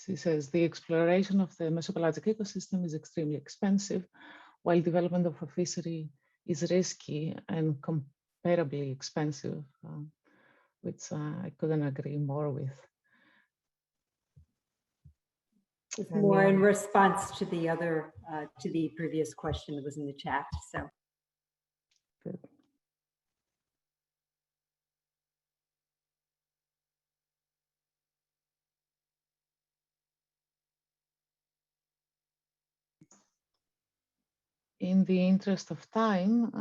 She says, the exploration of the mesopelagic ecosystem is extremely expensive, while development of a fishery is risky and comparably expensive, which I couldn't agree more with. It's more in response to the other, to the previous question that was in the chat, so. Good. In the interest of time,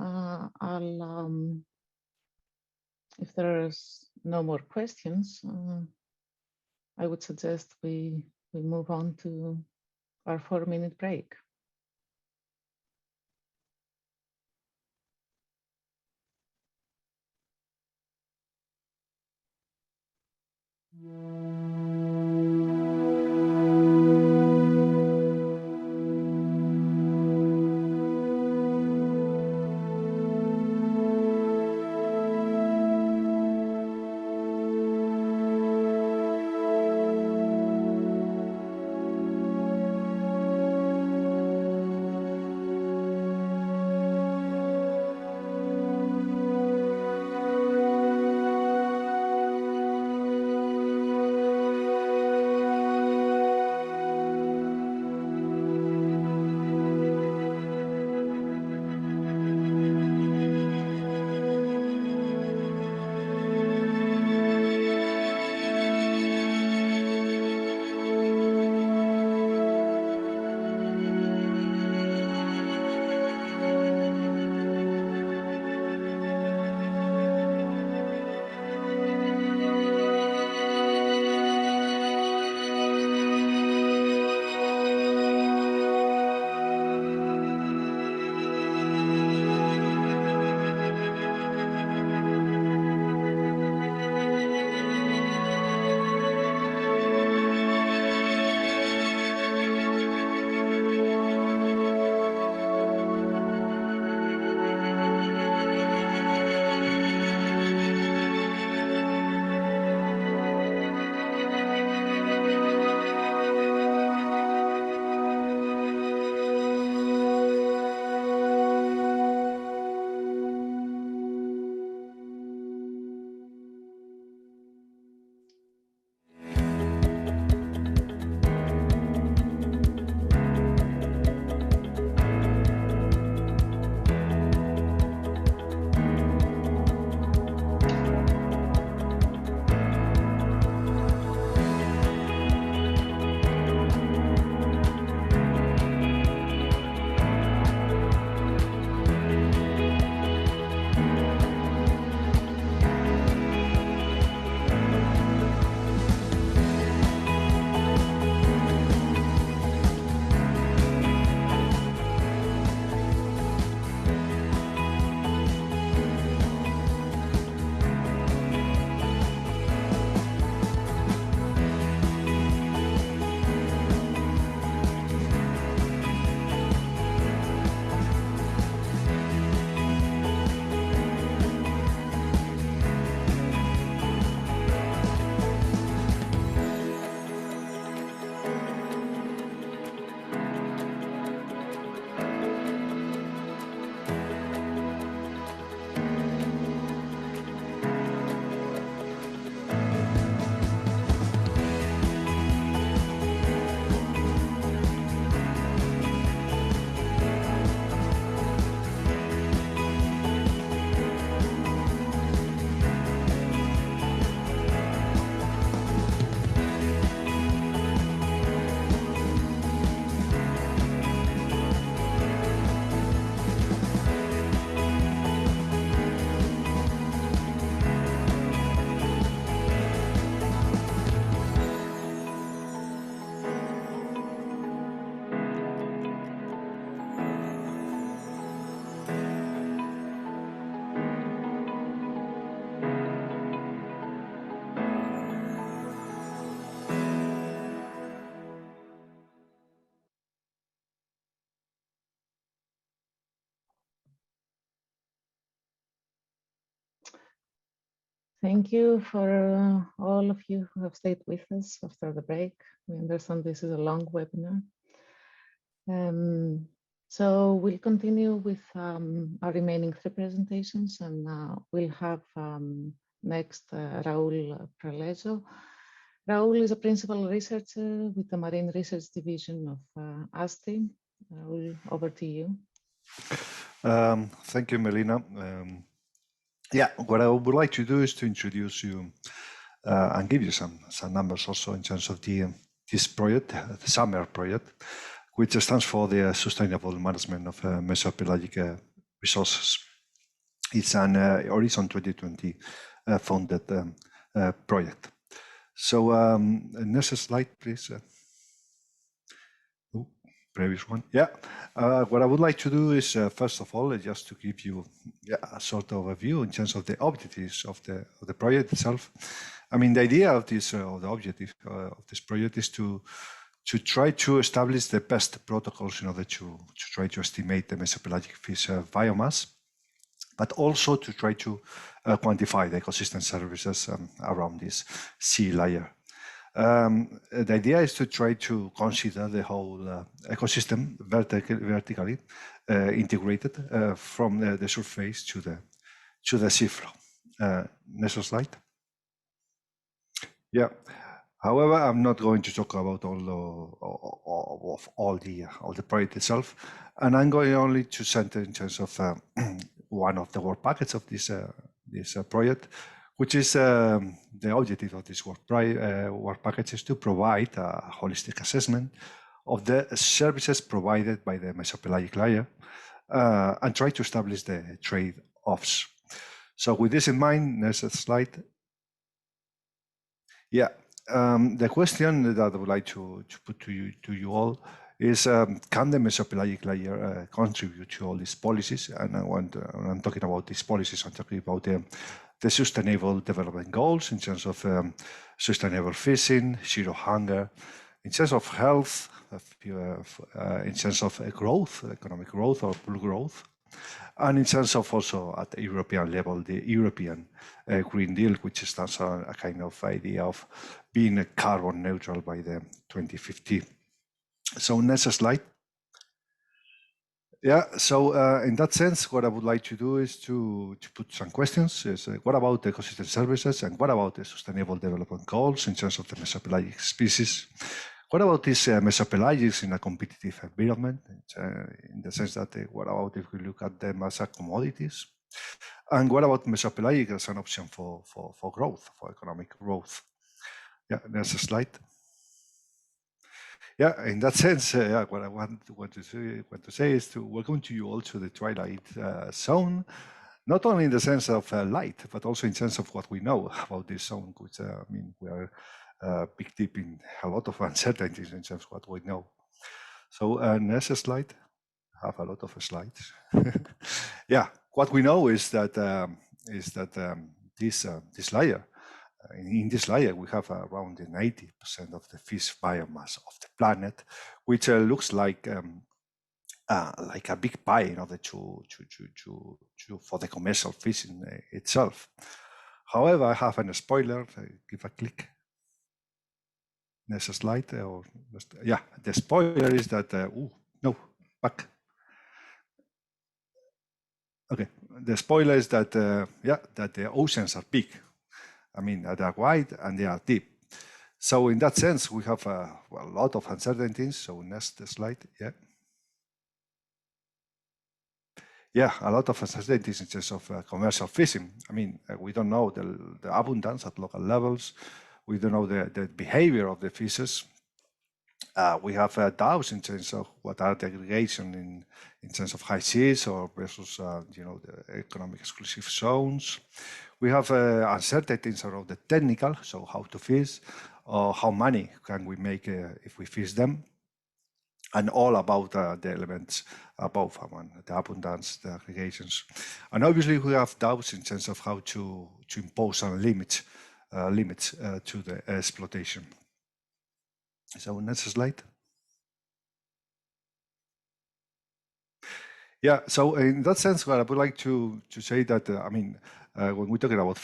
if there's no more questions, I would suggest we move on to our 4-minute break. Thank you for all of you who have stayed with us after the break. We understand this is a long webinar. So we'll continue with our remaining 3 presentations, and we'll have next Raul Prelezo. Raul is a principal researcher with the Marine Research Division of ASTI. Raul, over to you. Thank you, Melina. Yeah, what I would like to do is to introduce you and give you some numbers also in terms of this project, the SUMMER project, which stands for the Sustainable Management of Mesopelagic Resources. It's an Horizon 2020 funded project. So next slide, please. Previous one. Yeah. What I would like to do is, first of all, just to give you a sort of a view in terms of the objectives of the project itself. I mean, the idea of this, or the objective of this project is to try to establish the best protocols in order to try to estimate the mesopelagic fish biomass, but also to try to quantify the ecosystem services around this sea layer. The idea is to try to consider the whole ecosystem vertically integrated from the surface to the seafloor. Next slide. Yeah. However, I'm not going to talk about all the project itself, and I'm going only to center in terms of one of the work packets of this project, which is the objective of this work package is to provide a holistic assessment of the services provided by the mesopelagic layer and try to establish the trade-offs. So with this in mind, next slide. Yeah, the question that I would like to put to you all is, can the mesopelagic layer contribute to all these policies? And when I'm talking about these policies, I'm talking about the Sustainable Development Goals in terms of sustainable fishing, zero hunger, in terms of health, in terms of growth, economic growth or blue growth, and in terms of also at the European level, the European Green Deal, which stands on a kind of idea of being carbon neutral by the 2050. So next slide. Yeah, so in that sense, what I would like to do is to put some questions. Is what about the ecosystem services, and what about the Sustainable Development Goals in terms of the mesopelagic species? What about these mesopelagics in a competitive environment, in the sense that what about if we look at them as commodities? And what about mesopelagic as an option for growth, for economic growth? Yeah, next slide. Yeah, in that sense, what I want to say is to welcome to you all to the Twilight Zone, not only in the sense of light, but also in terms of what we know about this zone, which I mean, we are big deep in a lot of uncertainties in terms of what we know. So next slide. I have a lot of slides. Yeah, what we know is that this layer. In this layer, we have around 90% of the fish biomass of the planet, which looks like a big pie in order for the commercial fishing itself. However, I have a spoiler. Give a click. Next slide. Yeah, the spoiler is that. No, back. Okay, the spoiler is that that the oceans are big. I mean, they are wide and they are deep. So in that sense, we have a lot of uncertainties. So next slide, yeah. Yeah, a lot of uncertainties in terms of commercial fishing. I mean, we don't know the abundance at local levels. We don't know the behavior of the fishes. We have doubts in terms of what are the aggregation in terms of high seas or versus the economic exclusive zones. We have uncertainties around the technical, so how to fish, or how money can we make if we fish them, and all about the elements above, the abundance, the aggregations. And obviously we have doubts in terms of how to impose some limits to the exploitation. So next slide. Yeah, so in that sense, what I would like to say that, I mean, when we're talking about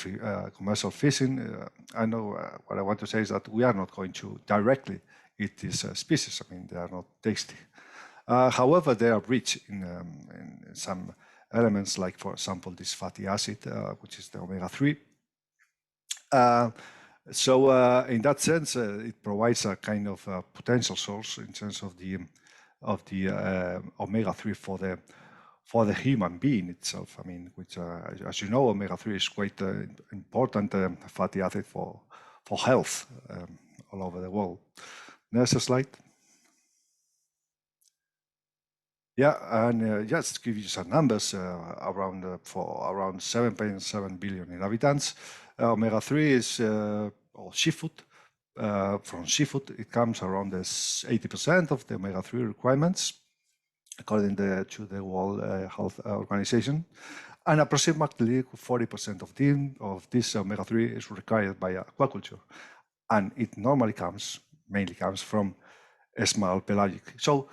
commercial fishing, I know what I want to say is that we are not going to directly eat these species. I mean, they are not tasty. However, they are rich in some elements, like, for example, this fatty acid, which is the omega-3. So in that sense, it provides a kind of potential source in terms of the omega-3 for the human being itself. I mean, which, as you know, omega-3 is quite important fatty acid for health all over the world. Next slide. Yeah, and just to give you some numbers, for around 7.7 billion inhabitants, omega-3 is or seafood. From seafood, it comes around 80% of the omega-3 requirements, according to the World Health Organization, and approximately 40% of this omega-3 is required by aquaculture, and it mainly comes from small pelagic. So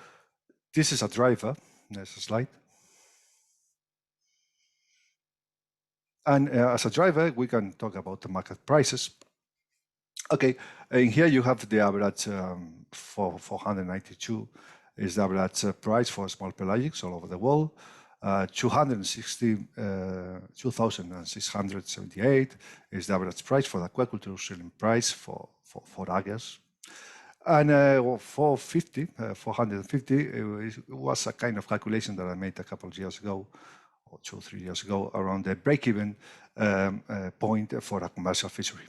this is a driver. Next slide. And as a driver, we can talk about the market prices. Okay, and here you have the average for 492 is the average price for small pelagics all over the world. 2,678 is the average price for the aquaculture selling price for agas. And 450 was a kind of calculation that I made a couple of years ago, or 2 or 3 years ago, around the break-even point for a commercial fishery.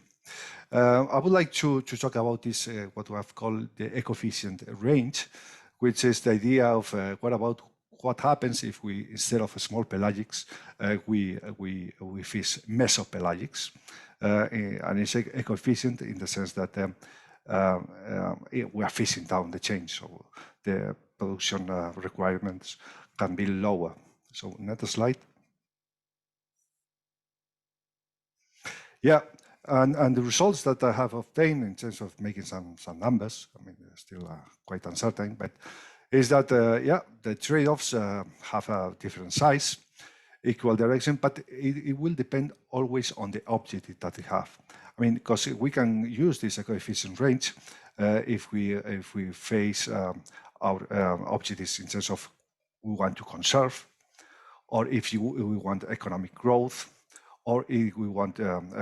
I would like to talk about this, what we have called the eco-efficient range, which is the idea of what happens if we, instead of small pelagics, we fish mesopelagics. And it's eco-efficient in the sense that we are fishing down the chain, so the production requirements can be lower. So next slide. Yeah, and the results that I have obtained in terms of making some numbers, I mean, they're still quite uncertain, but is that, yeah, the trade-offs have a different size, equal direction, but it will depend always on the objective that we have. I mean, because we can use this eco-efficient range if we face our objectives in terms of we want to conserve, or if we want economic growth, or if we want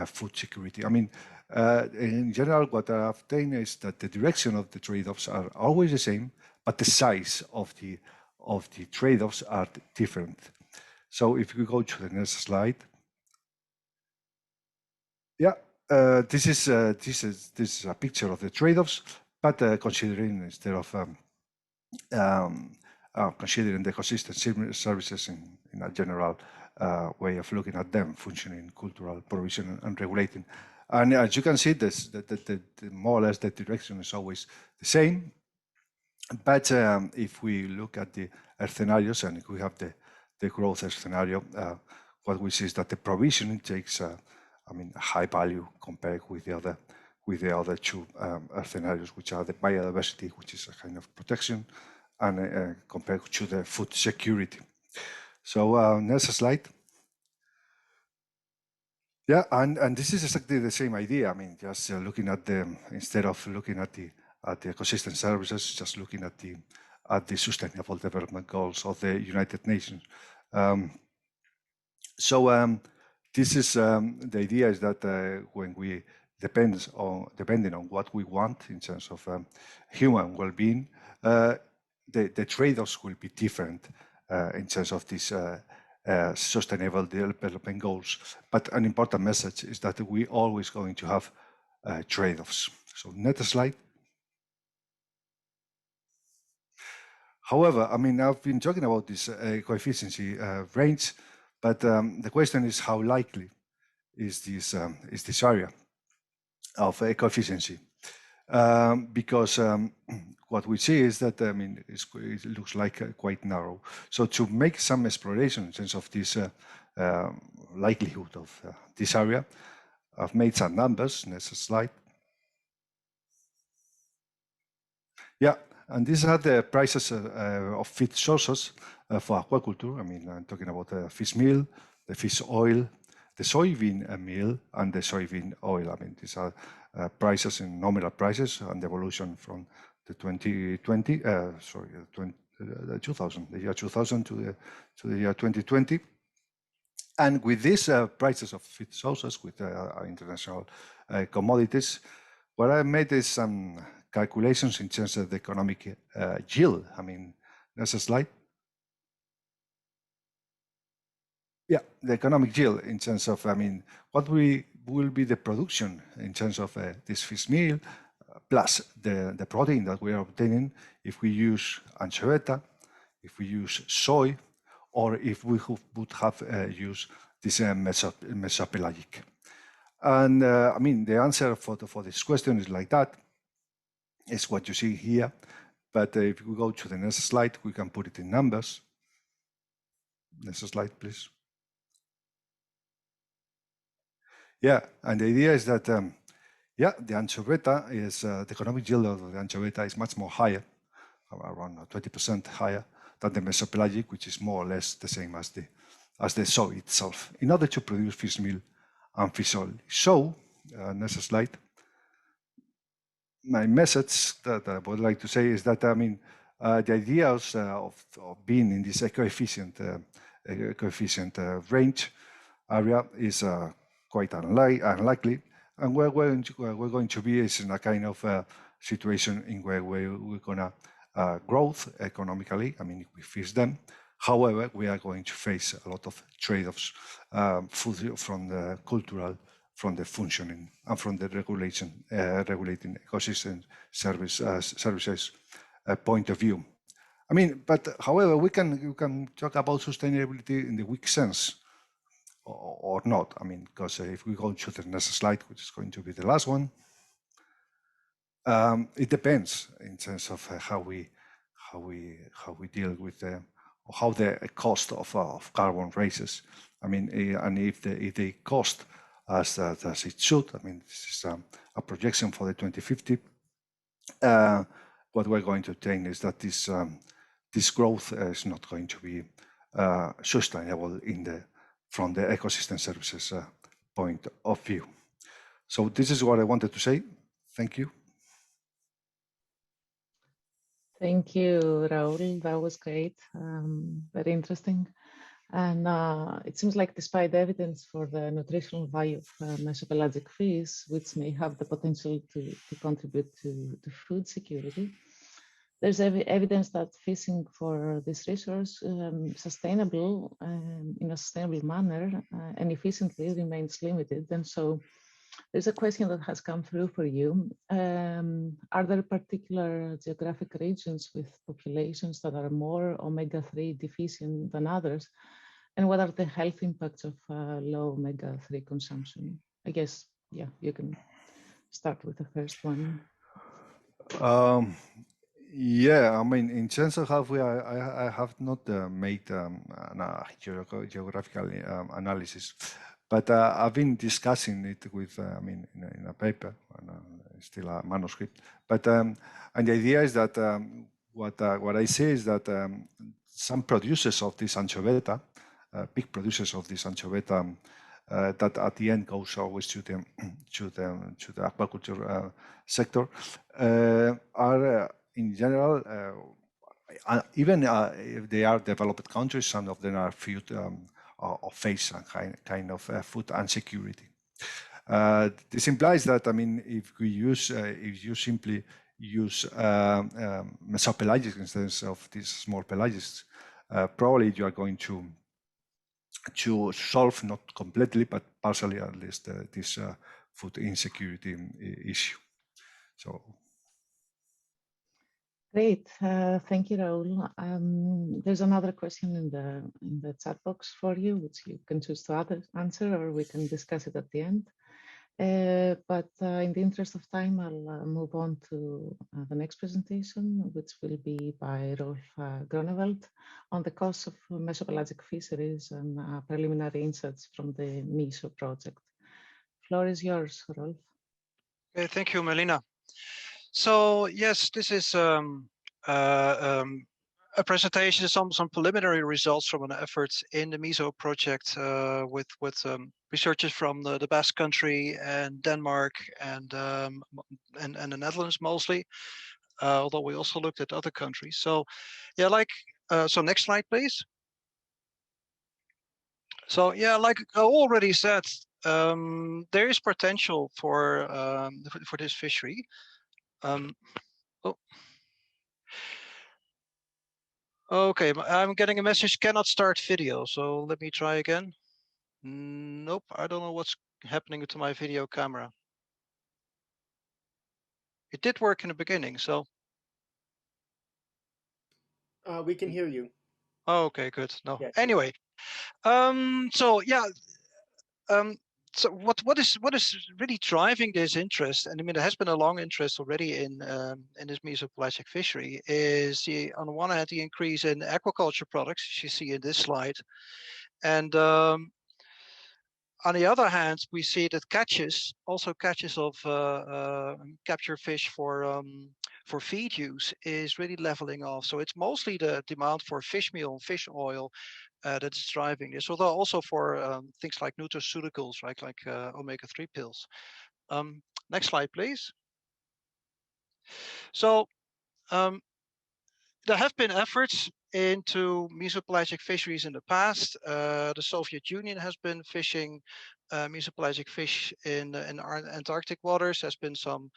food security. I mean, in general, what I've obtained is that the direction of the trade-offs are always the same, but the size of the trade-offs are different. So if we go to the next slide. Yeah, this is a picture of the trade-offs, but considering, instead of considering the consistent services in a general way of looking at them, functioning, cultural, provision, and regulating. And as you can see, the more or less the direction is always the same. But if we look at the scenarios, and if we have the growth scenario, what we see is that the provisioning takes, I mean, a high value compared with the other two scenarios, which are the biodiversity, which is a kind of protection, and compared to the food security. So next slide. Yeah, and this is exactly the same idea. I mean, just looking at instead of looking at the ecosystem services, just looking at the Sustainable Development Goals of the United Nations. This is the idea is that when we depending on what we want in terms of human well-being, the trade-offs will be different in terms of these Sustainable Development Goals. But an important message is that we're always going to have trade-offs. So next slide. However, I mean, I've been talking about this coefficiency range, but the question is how likely is this area of coefficiency? Because what we see is that, I mean, it looks like quite narrow. So to make some exploration in terms of this likelihood of this area, I've made some numbers. Next slide. Yeah, and these are the prices of feed sources for aquaculture. I mean, I'm talking about the fish meal, the fish oil, the soybean meal and the soybean oil. I mean, these are prices in nominal prices and the evolution from the 2020, the year 2000 to the year 2020. And with these prices of feed sources, with international commodities, what I made is some calculations in terms of the economic yield. I mean, there's a slide. Yeah, the economic yield in terms of, I mean, what will be the production in terms of this fish meal, plus the protein that we are obtaining if we use anchoveta, if we use soy, or if we would have used this mesopelagic. And I mean, the answer for this question is like that. It's what you see here. But if we go to the next slide, we can put it in numbers. Next slide, please. Yeah, and the idea is that, yeah, the anchoveta is, the economic yield of the anchoveta is much more higher, around 20% higher than the mesopelagic, which is more or less the same as the soy itself, in order to produce fish meal and fish oil. So, next slide. My message that I would like to say is that, I mean, the ideas of being in this eco-efficient range area is quite unlikely, and we're going to be is in a kind of situation in where we're gonna growth economically. I mean, if we fish them. However, we are going to face a lot of trade-offs from the cultural, from the functioning, and from the regulating ecosystem services point of view. I mean, but however, you can talk about sustainability in the weak sense, or not. I mean, because if we go to the next slide, which is going to be the last one, it depends in terms of how we deal with how the cost of carbon raises. I mean, and if they cost as it should. I mean, this is a projection for the 2050. What we're going to obtain is that this growth is not going to be sustainable from the ecosystem services point of view. So this is what I wanted to say. Thank you. Thank you, Raul. That was great. Very interesting. And it seems like despite the evidence for the nutritional value of mesopelagic fish, which may have the potential to contribute to food security, there's evidence that fishing for this resource in a sustainable manner and efficiently remains limited. And so there's a question that has come through for you. Are there particular geographic regions with populations that are more omega-3 deficient than others? And what are the health impacts of low omega-3 consumption? I guess, yeah, you can start with the first one. Yeah, I mean, in terms of how I have not made a geographical analysis, but I've been discussing it with, I mean, in a paper, and still a manuscript. But and the idea is that what I say is that some producers of this anchoveta, big producers of this anchoveta, that at the end goes always to the aquaculture sector, are in general, even if they are developed countries, some of them are food or face some kind of food insecurity. This implies that, I mean, if you simply use mesopelagic instead of these small pelagics, probably you are going to solve, not completely, but partially at least, this food insecurity issue. So. Great, thank you, Raul. There's another question in the chat box for you, which you can choose to answer, or we can discuss it at the end. But in the interest of time, I'll move on to the next presentation, which will be by Rolf Gronewald on the costs of mesopelagic fisheries and preliminary insights from the MESO project. Floor is yours, Rolf. Okay, thank you, Melina. So yes, this is a a presentation, some preliminary results from an effort in the MESO project with researchers from the Basque Country and Denmark and the Netherlands mostly, although we also looked at other countries. So yeah, so next slide, please. So yeah, like I already said, there is potential for this fishery. Oh. Okay, I'm getting a message, cannot start video. So let me try again. Nope, I don't know what's happening to my video camera. It did work in the beginning, so. We can hear you. Oh, okay, good. No, Yes. anyway. So yeah, so what is really driving this interest? And I mean, there has been a long interest already in this mesopelagic fishery. Is on the one hand the increase in aquaculture products, as you see in this slide, and on the other hand, we see that catches of capture fish for feed use is really leveling off. So it's mostly the demand for fish meal and fish oil that's driving this, although also for things like nutraceuticals, right, like omega-3 pills. Next slide, please. So there have been efforts into mesopelagic fisheries in the past. The Soviet Union has been fishing mesopelagic fish in Antarctic waters. There's been some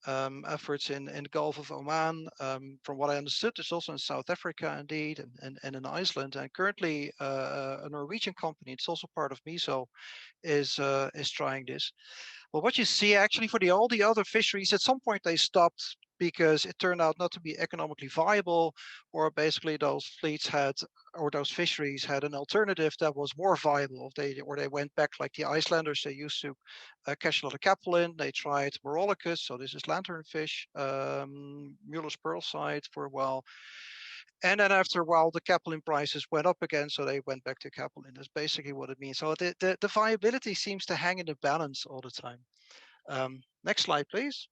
efforts in the Gulf of Oman. From what I understood, there's also in South Africa, indeed, and in Iceland. And currently, a Norwegian company, it's also part of MESO, is trying this. Well, what you see actually for all the other fisheries, at some point they stopped because it turned out not to be economically viable, or basically those fleets had, or those fisheries had an alternative that was more viable. Or they went back like the Icelanders. They used to catch a lot of capelin. They tried Morollicus, so this is lanternfish, Muller's pearlside for a while. And then after a while, the capelin prices went up again, so they went back to capelin. That's basically what it means. So the viability seems to hang in the balance all the time. Next slide, please.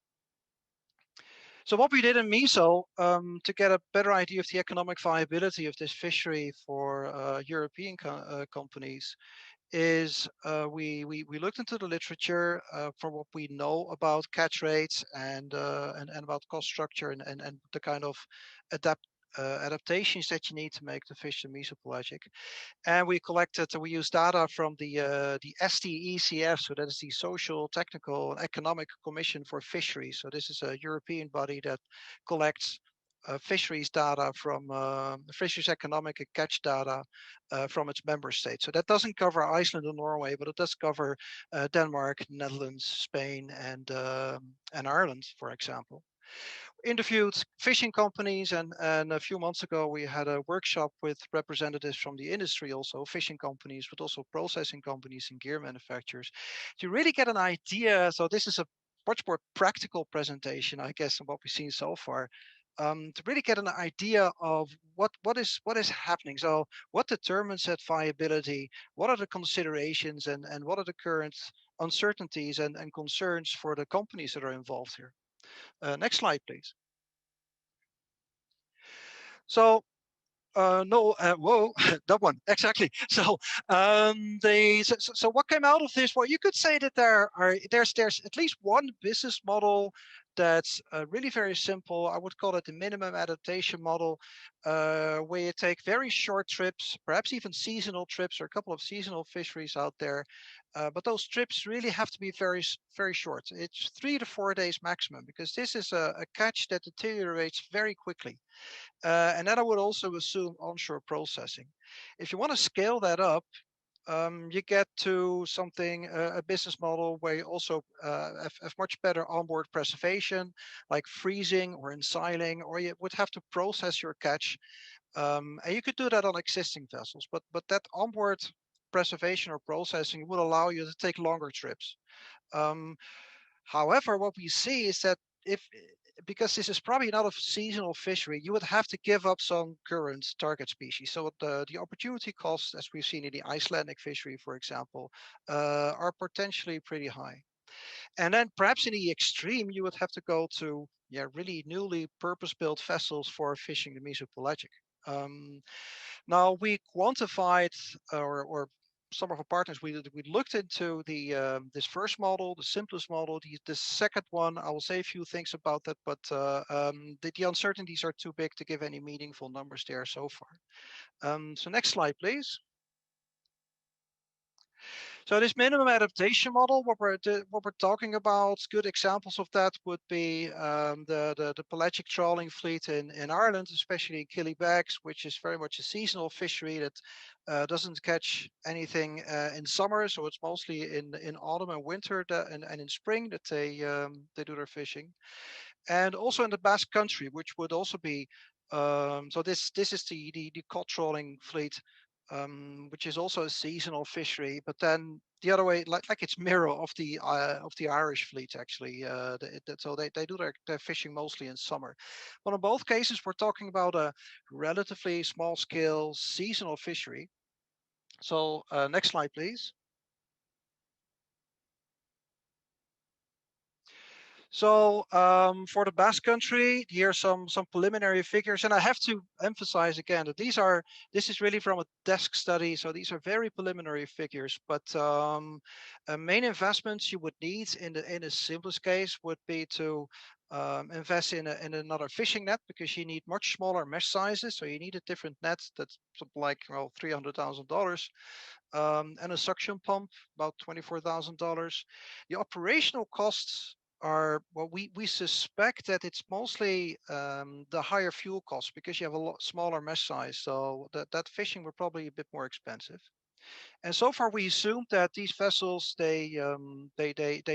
So what we did in MESO to get a better idea of the economic viability of this fishery for European companies is we looked into the literature for what we know about catch rates and about cost structure and the kind of adaptations that you need to make the fish mesopelagic. And we used data from the STECF, so that is the Social, Technical, and Economic Commission for Fisheries. So this is a European body that collects fisheries data from fisheries economic and catch data from its member states. So that doesn't cover Iceland and Norway, but it does cover Denmark, Netherlands, Spain, and Ireland, for example. Interviewed fishing companies, and a few months ago we had a workshop with representatives from the industry, also fishing companies, but also processing companies and gear manufacturers, to really get an idea. So this is a much more practical presentation, I guess, than what we've seen so far, to really get an idea of what is happening. So what determines that viability? What are the considerations, and what are the current uncertainties and concerns for the companies that are involved here? Next slide, please. So, whoa, that one, exactly. So, so what came out of this? Well, you could say that there's at least one business model that's really very simple. I would call it the minimum adaptation model, where you take very short trips, perhaps even seasonal trips, or a couple of seasonal fisheries out there. But those trips really have to be very, very short. It's 3 to 4 days maximum, because this is a catch that deteriorates very quickly. And then I would also assume onshore processing. If you want to scale that up, you get to something, a business model where you also have much better onboard preservation, like freezing or ensiling, or you would have to process your catch. And you could do that on existing vessels, but that onboard preservation or processing would allow you to take longer trips. However, what we see is that because this is probably not a seasonal fishery, you would have to give up some current target species. So the opportunity costs, as we've seen in the Icelandic fishery, for example, are potentially pretty high. And then perhaps in the extreme, you would have to go to really newly purpose-built vessels for fishing the mesopelagic. Now we quantified, or some of our partners, we looked into the this first model, the simplest model. The second one, I will say a few things about that, but the uncertainties are too big to give any meaningful numbers there so far. So next slide, please. So this minimum adaptation model, what we're talking about, good examples of that would be the pelagic trawling fleet in Ireland, especially Killybegs, which is very much a seasonal fishery that doesn't catch anything in summer, so it's mostly in autumn and winter and in spring that they do their fishing, and also in the Basque Country, which would also be so this is the cod trawling fleet. Which is also a seasonal fishery, but then the other way, like it's mirror of the Irish fleet actually. So they do their fishing mostly in summer. But in both cases, we're talking about a relatively small scale seasonal fishery. So next slide, please. So for the Basque Country, here are some preliminary figures, and I have to emphasize again that this is really from a desk study, so these are very preliminary figures. But main investments you would need in the simplest case would be to invest in another fishing net, because you need much smaller mesh sizes, so you need a different net that's like $300,000. And a suction pump, about $24,000. The operational costs are, well, we suspect that it's mostly the higher fuel costs, because you have a lot smaller mesh size, so that fishing were probably a bit more expensive. And so far, we assumed that these vessels they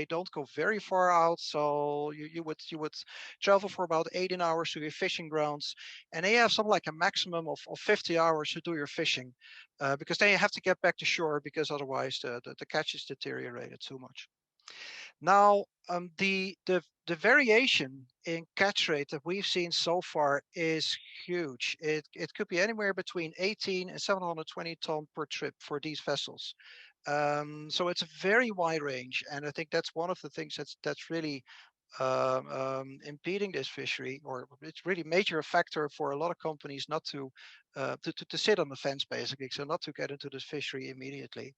don't go very far out. So you would travel for about 18 hours to your fishing grounds, and they have something like a maximum of 50 hours to do your fishing, because then you have to get back to shore, because otherwise the catch is deteriorated too much. Now, the variation in catch rate that we've seen so far is huge. It could be anywhere between 18 and 720 ton per trip for these vessels. So it's a very wide range, and I think that's one of the things that's really impeding this fishery, or it's really major factor for a lot of companies not to sit on the fence, basically, so not to get into this fishery immediately.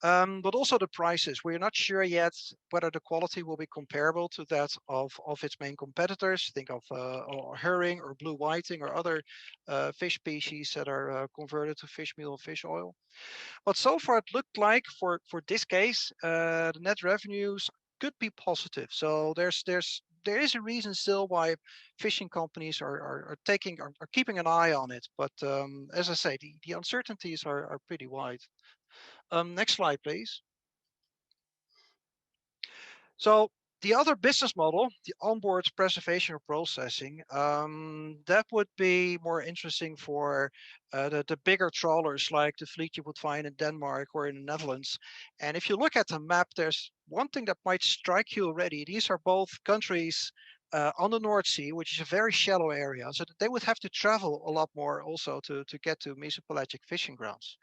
But also the prices. We're not sure yet whether the quality will be comparable to that of its main competitors. Think of or herring or blue whiting or other fish species that are converted to fish meal and fish oil. But so far it looked like for this case, the net revenues could be positive. So there is a reason still why fishing companies are keeping an eye on it. But as I say, the uncertainties are pretty wide. Next slide, please. So the other business model, the onboard preservation or processing, that would be more interesting for the bigger trawlers, like the fleet you would find in Denmark or in the Netherlands. And if you look at the map, there's one thing that might strike you already. These are both countries on the North Sea, which is a very shallow area. So they would have to travel a lot more also to get to mesopelagic fishing grounds.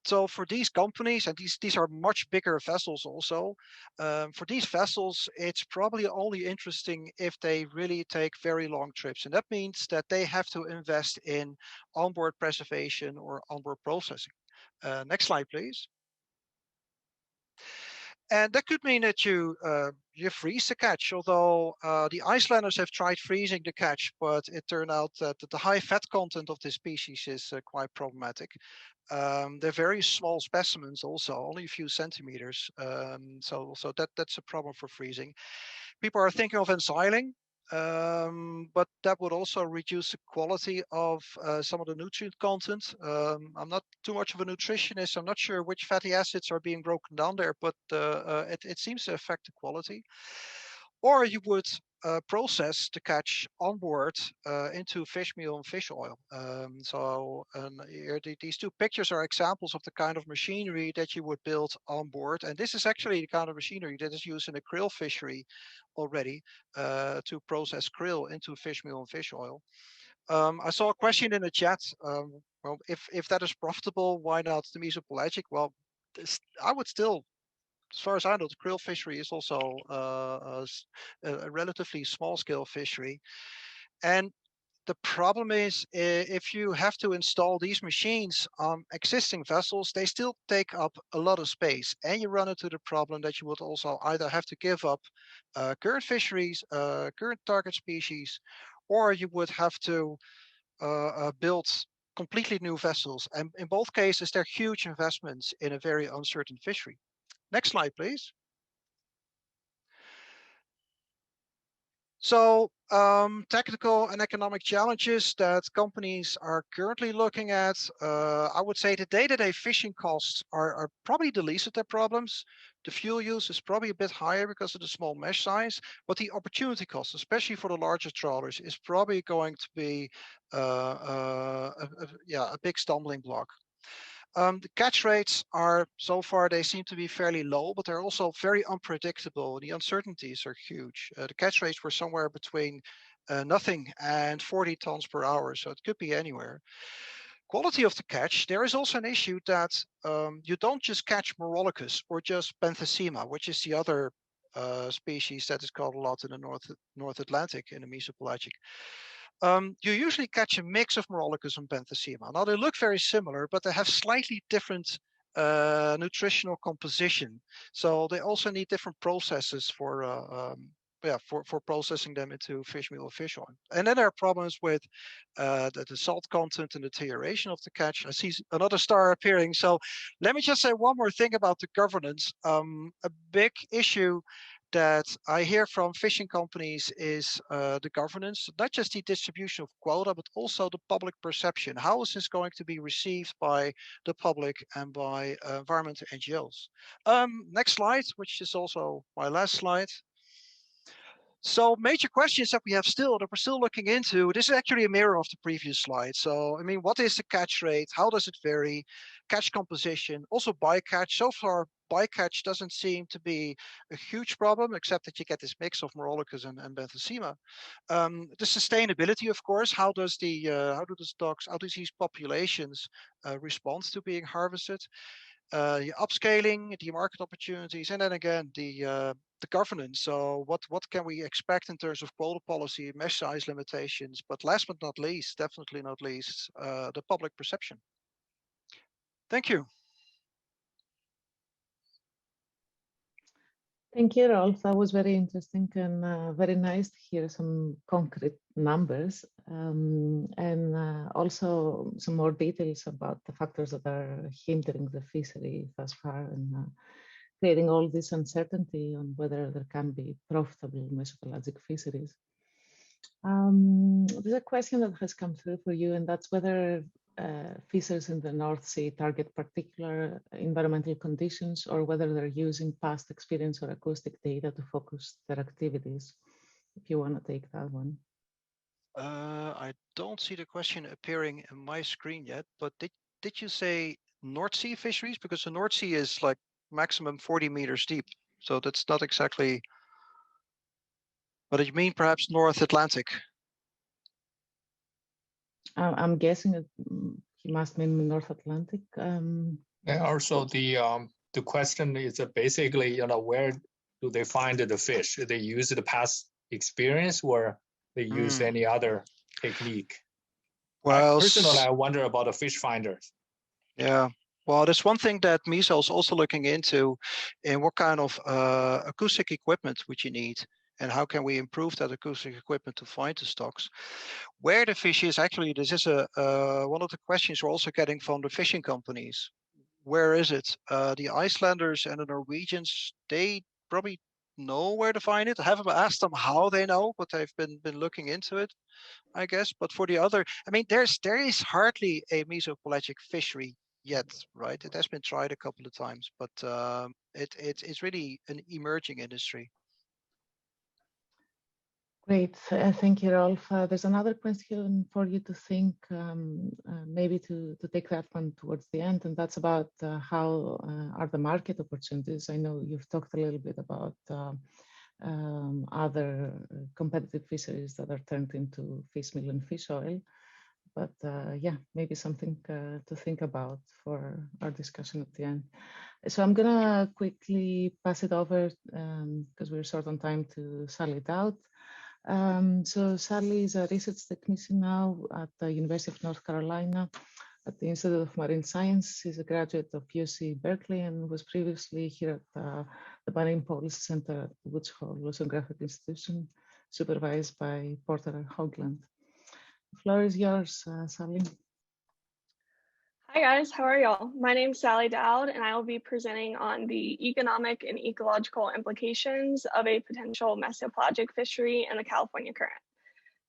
So for these companies, and these are much bigger vessels also, for these vessels, it's probably only interesting if they really take very long trips. And that means that they have to invest in onboard preservation or onboard processing. Next slide, please. And that could mean that you freeze the catch, although the Icelanders have tried freezing the catch, but it turned out that the high fat content of this species is quite problematic. They're very small specimens also, only a few centimeters. So that's a problem for freezing. People are thinking of ensiling, but that would also reduce the quality of some of the nutrient content. I'm not too much of a nutritionist. I'm not sure which fatty acids are being broken down there, but it seems to affect the quality. Or you would process the catch on board into fish meal and fish oil. Here, these two pictures are examples of the kind of machinery that you would build on board. And this is actually the kind of machinery that is used in the krill fishery already to process krill into fish meal and fish oil. I saw a question in the chat. Well, if that is profitable, why not the mesopelagic? Well, I would still, as far as I know, the krill fishery is also a relatively small scale fishery. And the problem is if you have to install these machines on existing vessels, they still take up a lot of space. And you run into the problem that you would also either have to give up current fisheries, current target species, or you would have to build completely new vessels. And in both cases, they're huge investments in a very uncertain fishery. Next slide, please. So technical and economic challenges that companies are currently looking at, I would say the day-to-day fishing costs are probably the least of their problems. The fuel use is probably a bit higher because of the small mesh size, but the opportunity cost, especially for the larger trawlers, is probably going to be a big stumbling block. The catch rates are, so far, they seem to be fairly low, but they're also very unpredictable. The uncertainties are huge. The catch rates were somewhere between nothing and 40 tons per hour, so it could be anywhere. Quality of the catch, there is also an issue that you don't just catch Morollicus or just Benthesema, which is the other species that is caught a lot in the North Atlantic in the mesopelagic. You usually catch a mix of Morollicus and Benthesema. Now they look very similar, but they have slightly different nutritional composition. So they also need different processes for processing them into fish meal or fish oil. And then there are problems with the salt content and the deterioration of the catch. I see another star appearing. So let me just say one more thing about the governance. A big issue that I hear from fishing companies is the governance, not just the distribution of quota, but also the public perception. How is this going to be received by the public and by environmental NGOs? Next slide, which is also my last slide. So major questions that we're still looking into. This is actually a mirror of the previous slide. So, I mean, what is the catch rate? How does it vary? Catch composition, also bycatch. So far, bycatch doesn't seem to be a huge problem, except that you get this mix of Morollicus and Benthesema. The sustainability, of course, how do these populations respond to being harvested? The upscaling, the market opportunities, and then again the governance. So what can we expect in terms of quota policy, mesh size limitations, but last but not least, definitely not least, the public perception. Thank you. Thank you, Rolf. That was very interesting and very nice to hear some concrete numbers and also some more details about the factors that are hindering the fishery thus far and creating all this uncertainty on whether there can be profitable mesopelagic fisheries. There's a question that has come through for you, and that's whether fishers in the North Sea target particular environmental conditions or whether they're using past experience or acoustic data to focus their activities. If you want to take that one. I don't see the question appearing in my screen yet, but did you say North Sea fisheries? Because the North Sea is like maximum 40 meters deep. So that's not exactly, but you mean perhaps North Atlantic? I'm guessing he must mean North Atlantic. And also the question is basically, where do they find the fish? Do they use the past experience or they use any other technique? Well, personally, I wonder about the fish finders. Yeah. Well, there's one thing that MESO is also looking into, in what kind of acoustic equipment would you need, and how can we improve that acoustic equipment to find the stocks? Where the fish is, actually, this is one of the questions we're also getting from the fishing companies. Where is it? The Icelanders and the Norwegians, they probably know where to find it. I haven't asked them how they know, but they've been looking into it, I guess. But for the other, I mean, there is hardly a mesopelagic fishery yet, right? It has been tried a couple of times, but it's really an emerging industry. Great, thank you, Rolf. There's another question for you to think, maybe to take that one towards the end, and that's about how are the market opportunities. I know you've talked a little bit about other competitive fisheries that are turned into fish meal and fish oil, but yeah, maybe something to think about for our discussion at the end. So I'm gonna quickly pass it over because we're short on time to Sally Dowd. So Sally is a research technician now at the University of North Carolina at the Institute of Marine Science. She's a graduate of UC Berkeley and was previously here at the Marine Policy Center at the WHOI Oceanographic Institution, supervised by Porter Hoagland. The floor is yours, Sally. Hi guys, how are y'all? My name is Sally Dowd and I will be presenting on the economic and ecological implications of a potential mesopelagic fishery in the California Current.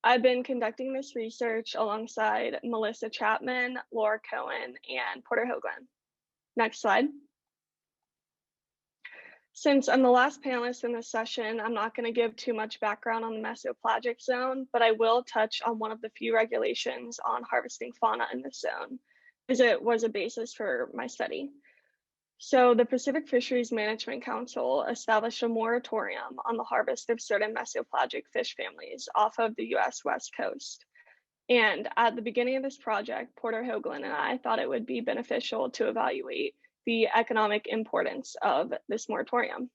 I've been conducting this research alongside Melissa Chapman, Laura Cohen, and Porter Hoagland. Next slide. Since I'm the last panelist in this session, I'm not going to give too much background on the mesopelagic zone, but I will touch on one of the few regulations on harvesting fauna in this zone, as it was a basis for my study. So the Pacific Fisheries Management Council established a moratorium on the harvest of certain mesopelagic fish families off of the US West Coast. And at the beginning of this project, Porter Hoagland and I thought it would be beneficial to evaluate the economic importance of this moratorium.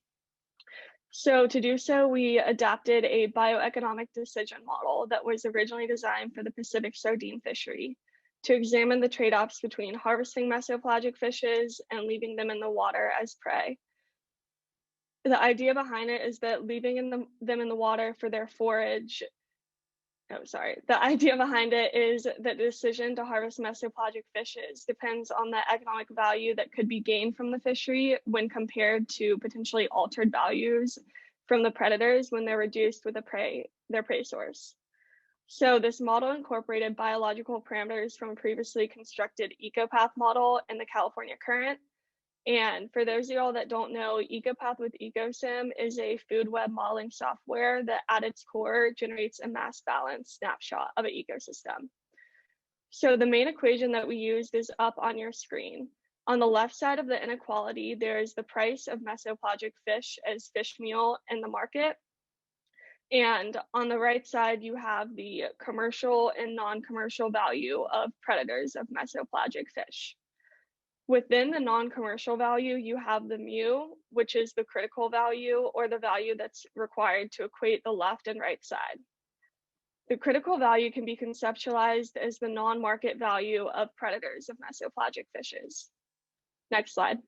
So to do so, we adapted a bioeconomic decision model that was originally designed for the Pacific sardine fishery to examine the trade-offs between harvesting mesopelagic fishes and leaving them in the water as prey. The idea behind it is that leaving them in the water for their forage, the idea behind it is that the decision to harvest mesopelagic fishes depends on the economic value that could be gained from the fishery when compared to potentially altered values from the predators when they're reduced with their prey source. So this model incorporated biological parameters from a previously constructed ecopath model in the California Current. And for those of y'all that don't know, ecopath with ecosim is a food web modeling software that at its core generates a mass balance snapshot of an ecosystem. So the main equation that we used is up on your screen. On the left side of the inequality, there is the price of mesopelagic fish as fish meal in the market. And on the right side, you have the commercial and non-commercial value of predators of mesopelagic fish. Within the non-commercial value, you have the mu, which is the critical value or the value that's required to equate the left and right side. The critical value can be conceptualized as the non-market value of predators of mesopelagic fishes. Next slide.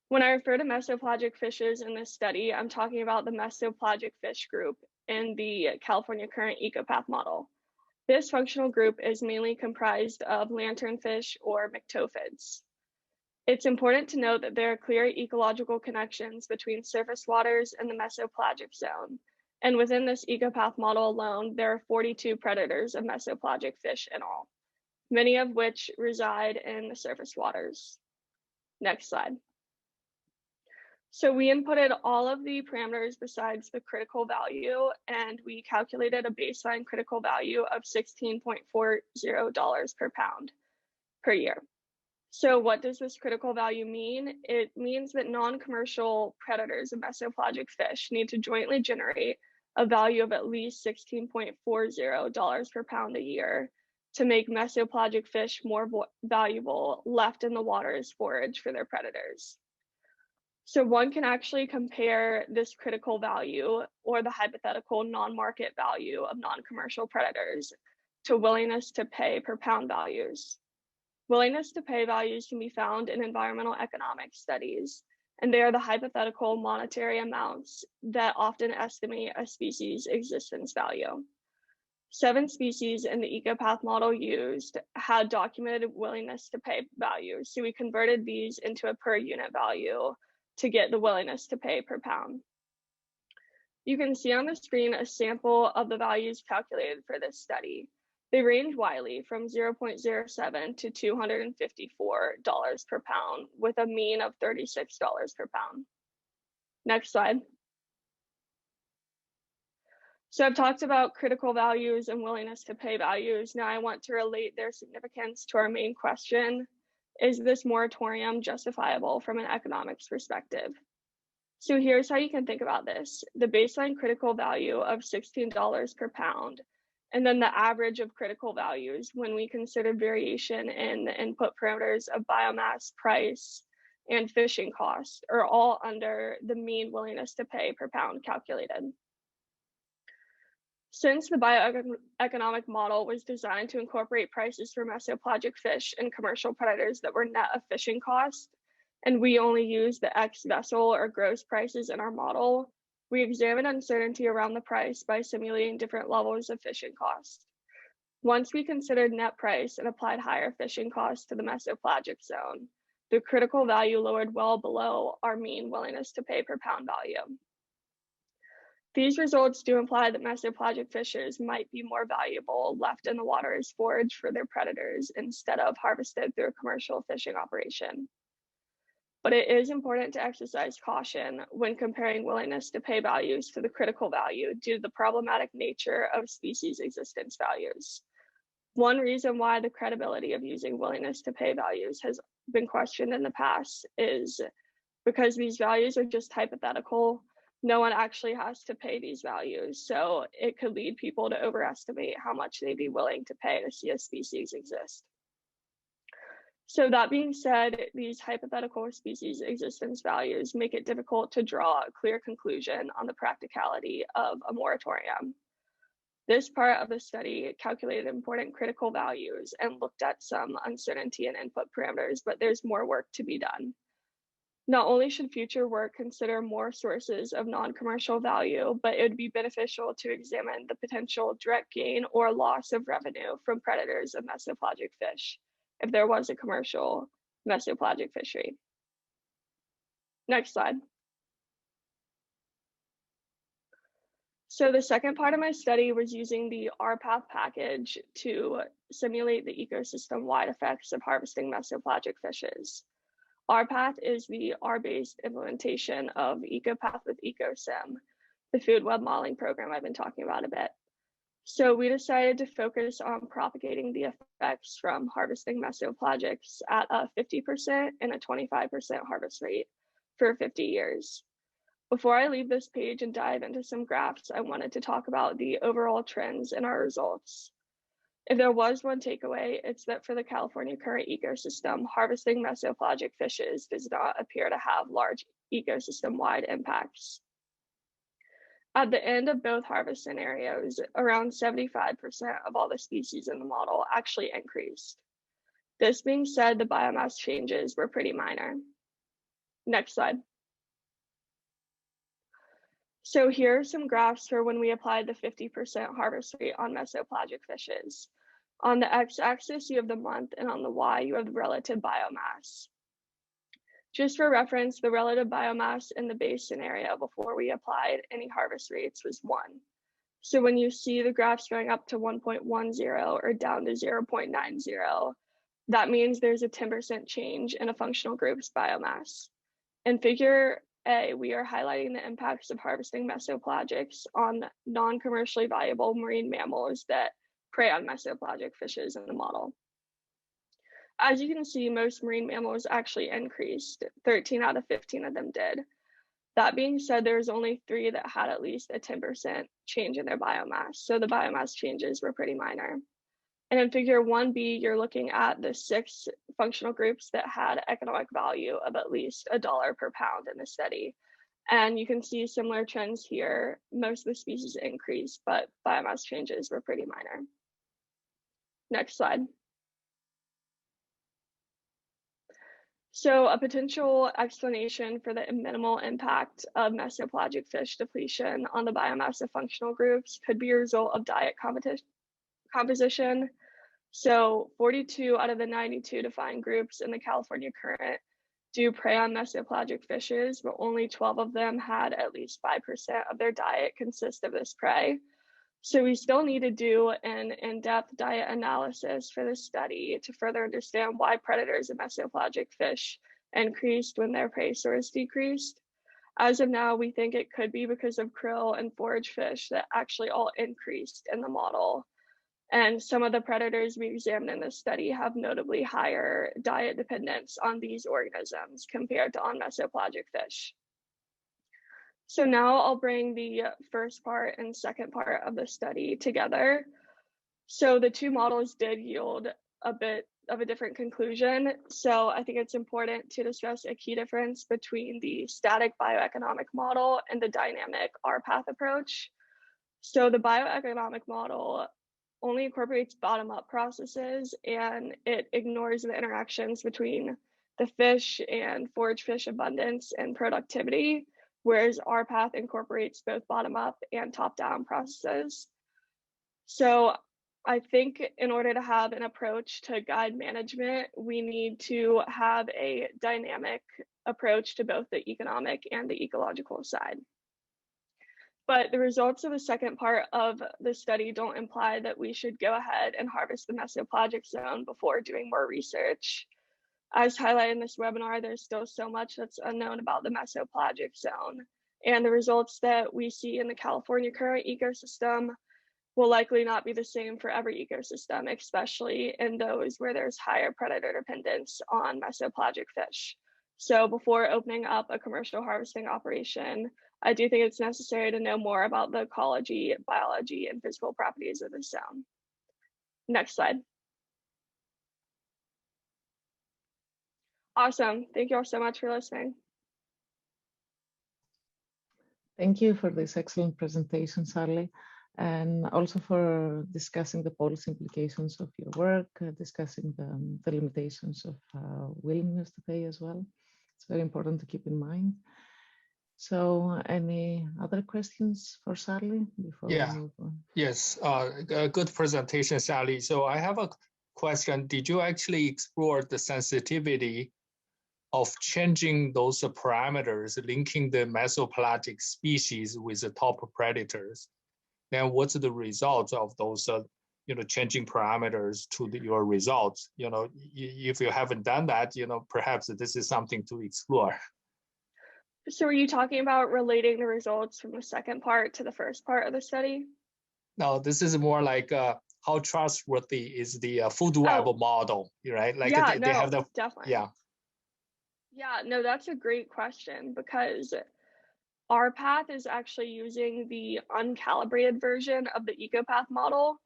When I refer to mesopelagic fishes in this study, I'm talking about the mesopelagic fish group in the California Current ecopath model. This functional group is mainly comprised of lanternfish or myctophids. It's important to note that there are clear ecological connections between surface waters and the mesopelagic zone. And within this ecopath model alone, there are 42 predators of mesopelagic fish in all, many of which reside in the surface waters. Next slide. So we inputted all of the parameters besides the critical value, and we calculated a baseline critical value of $16.40 per pound per year. So what does this critical value mean? It means that non-commercial predators of mesopelagic fish need to jointly generate a value of at least $16.40 per pound a year to make mesopelagic fish more valuable left in the water as forage for their predators. So one can actually compare this critical value or the hypothetical non-market value of non-commercial predators to willingness to pay per pound values. Willingness to pay values can be found in environmental economic studies, and they are the hypothetical monetary amounts that often estimate a species' existence value. 7 species in the ecopath model used had documented willingness to pay values, so we converted these into a per unit value to get the willingness to pay per pound. You can see on the screen a sample of the values calculated for this study. They range widely from 0.07 to $254 per pound with a mean of $36 per pound. Next slide. So I've talked about critical values and willingness to pay values. Now I want to relate their significance to our main question. Is this moratorium justifiable from an economics perspective? So here's how you can think about this. The baseline critical value of $16 per pound, and then the average of critical values when we consider variation in the input parameters of biomass, price, and fishing costs are all under the mean willingness to pay per pound calculated. Since the bioeconomic model was designed to incorporate prices for mesopelagic fish and commercial predators that were net of fishing costs, and we only use the X vessel or gross prices in our model, we examined uncertainty around the price by simulating different levels of fishing costs. Once we considered net price and applied higher fishing costs to the mesopelagic zone, the critical value lowered well below our mean willingness to pay per pound value. These results do imply that mesopelagic fishes might be more valuable left in the water as forage for their predators instead of harvested through a commercial fishing operation. But it is important to exercise caution when comparing willingness to pay values to the critical value due to the problematic nature of species existence values. One reason why the credibility of using willingness to pay values has been questioned in the past is because these values are just hypothetical. No one actually has to pay these values, so it could lead people to overestimate how much they'd be willing to pay to see a species exist. So that being said, these hypothetical species existence values make it difficult to draw a clear conclusion on the practicality of a moratorium. This part of the study calculated important critical values and looked at some uncertainty and input parameters, but there's more work to be done. Not only should future work consider more sources of non-commercial value, but it would be beneficial to examine the potential direct gain or loss of revenue from predators of mesopelagic fish if there was a commercial mesopelagic fishery. Next slide. So the second part of my study was using the RPath package to simulate the ecosystem-wide effects of harvesting mesopelagic fishes. RPath is the R-based implementation of EcoPath with EcoSim, the food web modeling program I've been talking about a bit. So we decided to focus on propagating the effects from harvesting mesopelagics at a 50% and a 25% harvest rate for 50 years. Before I leave this page and dive into some graphs, I wanted to talk about the overall trends in our results. If there was one takeaway, it's that for the California current ecosystem, harvesting mesopelagic fishes does not appear to have large ecosystem-wide impacts. At the end of both harvest scenarios, around 75% of all the species in the model actually increased. This being said, the biomass changes were pretty minor. Next slide. So here are some graphs for when we applied the 50% harvest rate on mesopelagic fishes. On the x-axis, you have the month, and on the y, you have the relative biomass. Just for reference, the relative biomass in the base scenario before we applied any harvest rates was 1. So when you see the graphs going up to 1.10 or down to 0.90, that means there's a 10% change in a functional group's biomass. In figure A, we are highlighting the impacts of harvesting mesopelagics on non-commercially valuable marine mammals that prey on mesopelagic fishes in the model. As you can see, most marine mammals actually increased. 13 out of 15 of them did. That being said, there's only 3 that had at least a 10% change in their biomass, so the biomass changes were pretty minor. And in figure 1B, you're looking at the 6 functional groups that had economic value of at least $1 per pound in the study. And you can see similar trends here. Most of the species increased, but biomass changes were pretty minor. Next slide. So a potential explanation for the minimal impact of mesopelagic fish depletion on the biomass of functional groups could be a result of diet composition. So 42 out of the 92 defined groups in the California current do prey on mesopelagic fishes, but only 12 of them had at least 5% of their diet consist of this prey. So we still need to do an in-depth diet analysis for this study to further understand why predators of mesopelagic fish increased when their prey source decreased. As of now, we think it could be because of krill and forage fish that actually all increased in the model. And some of the predators we examined in this study have notably higher diet dependence on these organisms compared to on mesopelagic fish. So now I'll bring the first part and second part of the study together. So the 2 models did yield a bit of a different conclusion. So I think it's important to discuss a key difference between the static bioeconomic model and the dynamic RPath approach. So the bioeconomic model only incorporates bottom-up processes, and it ignores the interactions between the fish and forage fish abundance and productivity, whereas RPath incorporates both bottom-up and top-down processes. So I think in order to have an approach to guide management, we need to have a dynamic approach to both the economic and the ecological side. But the results of the second part of the study don't imply that we should go ahead and harvest the mesopelagic zone before doing more research. As highlighted in this webinar, there's still so much that's unknown about the mesopelagic zone, and the results that we see in the California current ecosystem will likely not be the same for every ecosystem, especially in those where there's higher predator dependence on mesopelagic fish. So before opening up a commercial harvesting operation, I do think it's necessary to know more about the ecology, biology, and physical properties of the zone. Next slide. Awesome. Thank you all so much for listening. Thank you for this excellent presentation, Sally, and also for discussing the policy implications of your work, discussing the limitations of willingness to pay as well. It's very important to keep in mind. So any other questions for Sally before we move on? Yes, a good presentation, Sally. So I have a question. Did you actually explore the sensitivity of changing those parameters, linking the mesopelagic species with the top predators? Then what's the result of those changing parameters to your results? If you haven't done that, perhaps this is something to explore. So are you talking about relating the results from the second part to the first part of the study? No, this is more like how trustworthy is the food web model, right? Like yeah, they have the definitely. Yeah, no, that's a great question, because RPath is actually using the uncalibrated version of the EcoPath model.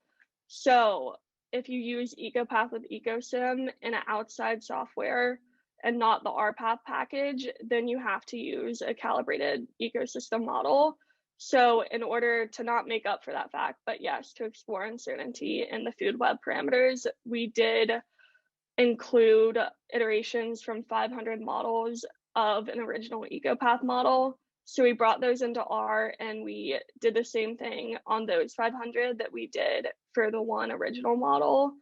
So if you use EcoPath with EcoSim in an outside software and not the RPath package, then you have to use a calibrated ecosystem model. So in order to not make up for that fact, but yes, to explore uncertainty in the food web parameters, we did include iterations from 500 models of an original EcoPath model. So we brought those into R, and we did the same thing on those 500 that we did for the one original model.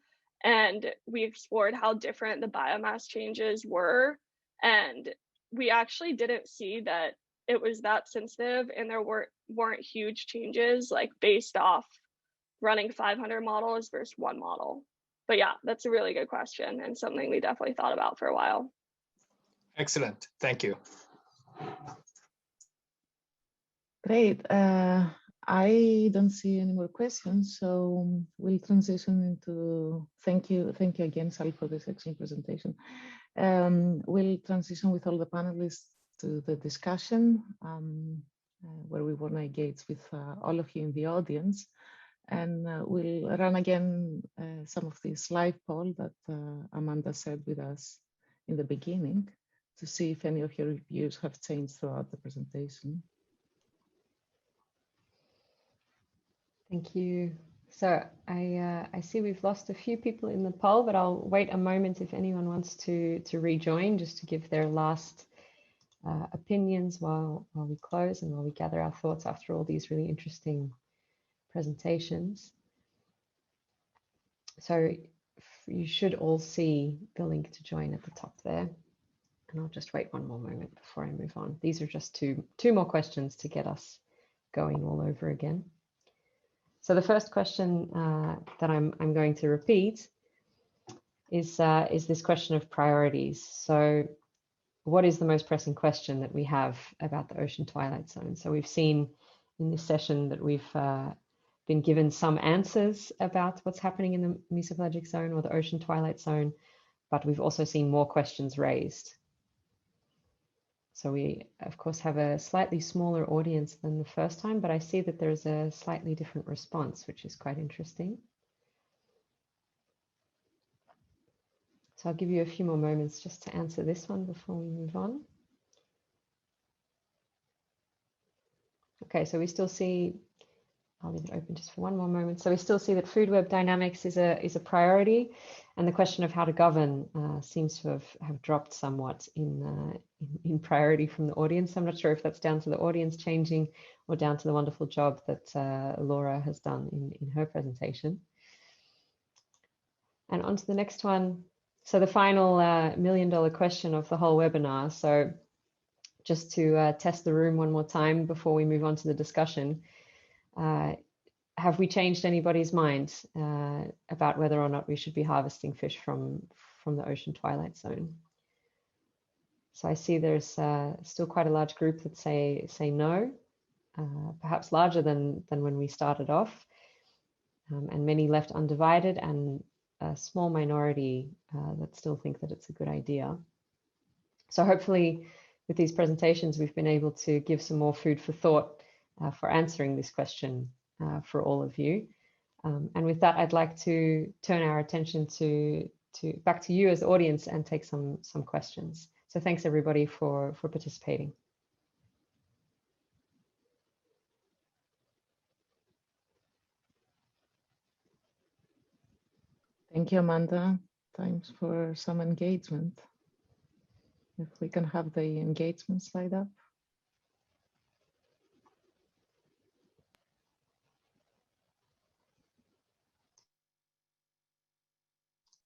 And we explored how different the biomass changes were. And we actually didn't see that it was that sensitive, and there weren't huge changes like based off running 500 models versus one model. But yeah, that's a really good question and something we definitely thought about for a while. Excellent. Thank you. Great. I don't see any more questions, so we'll transition into, thank you again, Sally, for this excellent presentation. We'll transition with all the panelists to the discussion, where we want to engage with all of you in the audience. And we'll run again some of this live poll that Amanda shared with us in the beginning to see if any of your views have changed throughout the presentation. Thank you. So I see we've lost a few people in the poll, but I'll wait a moment if anyone wants to rejoin, just to give their last opinions while we close and while we gather our thoughts after all these really interesting presentations. So you should all see the link to join at the top there. And I'll just wait one more moment before I move on. These are just two more questions to get us going all over again. So the first question that I'm going to repeat is this question of priorities. So what is the most pressing question that we have about the Ocean Twilight Zone? So we've seen in this session that we've been given some answers about what's happening in the mesopelagic zone or the Ocean Twilight Zone, but we've also seen more questions raised. So we, of course, have a slightly smaller audience than the first time, but I see that there's a slightly different response, which is quite interesting. So I'll give you a few more moments just to answer this one before we move on. Okay, so we still see, I'll leave it open just for one more moment. So we still see that food web dynamics is a priority, and the question of how to govern seems to have dropped somewhat in priority from the audience. I'm not sure if that's down to the audience changing or down to the wonderful job that Laura has done in her presentation. And on to the next one. So the final $1 million question of the whole webinar. So just to test the room one more time before we move on to the discussion. Have we changed anybody's mind about whether or not we should be harvesting fish from the Ocean Twilight Zone? So I see there's still quite a large group that say no, perhaps larger than when we started off, and many left undivided, and a small minority that still think that it's a good idea. So hopefully with these presentations, we've been able to give some more food for thought for answering this question for all of you. And with that, I'd like to turn our attention back to you as the audience and take some questions. So thanks everybody for participating. Thank you, Amanda. Thanks for some engagement. If we can have the engagement slide up.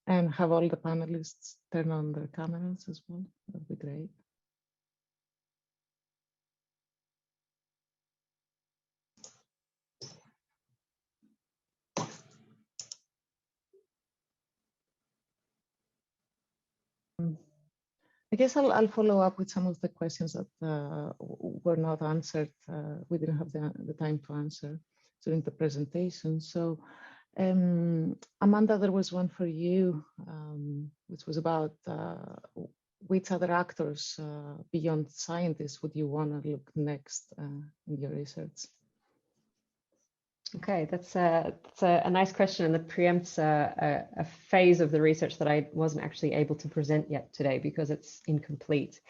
And have all the panelists turn on their cameras as well. That'd be great. I guess I'll follow up with some of the questions that were not answered. We didn't have the time to answer during the presentation. So Amanda, there was one for you, which was about which other actors beyond scientists would you want to look next in your research? Okay, that's a nice question, and that preempts a phase of the research that I wasn't actually able to present yet today because it's incomplete.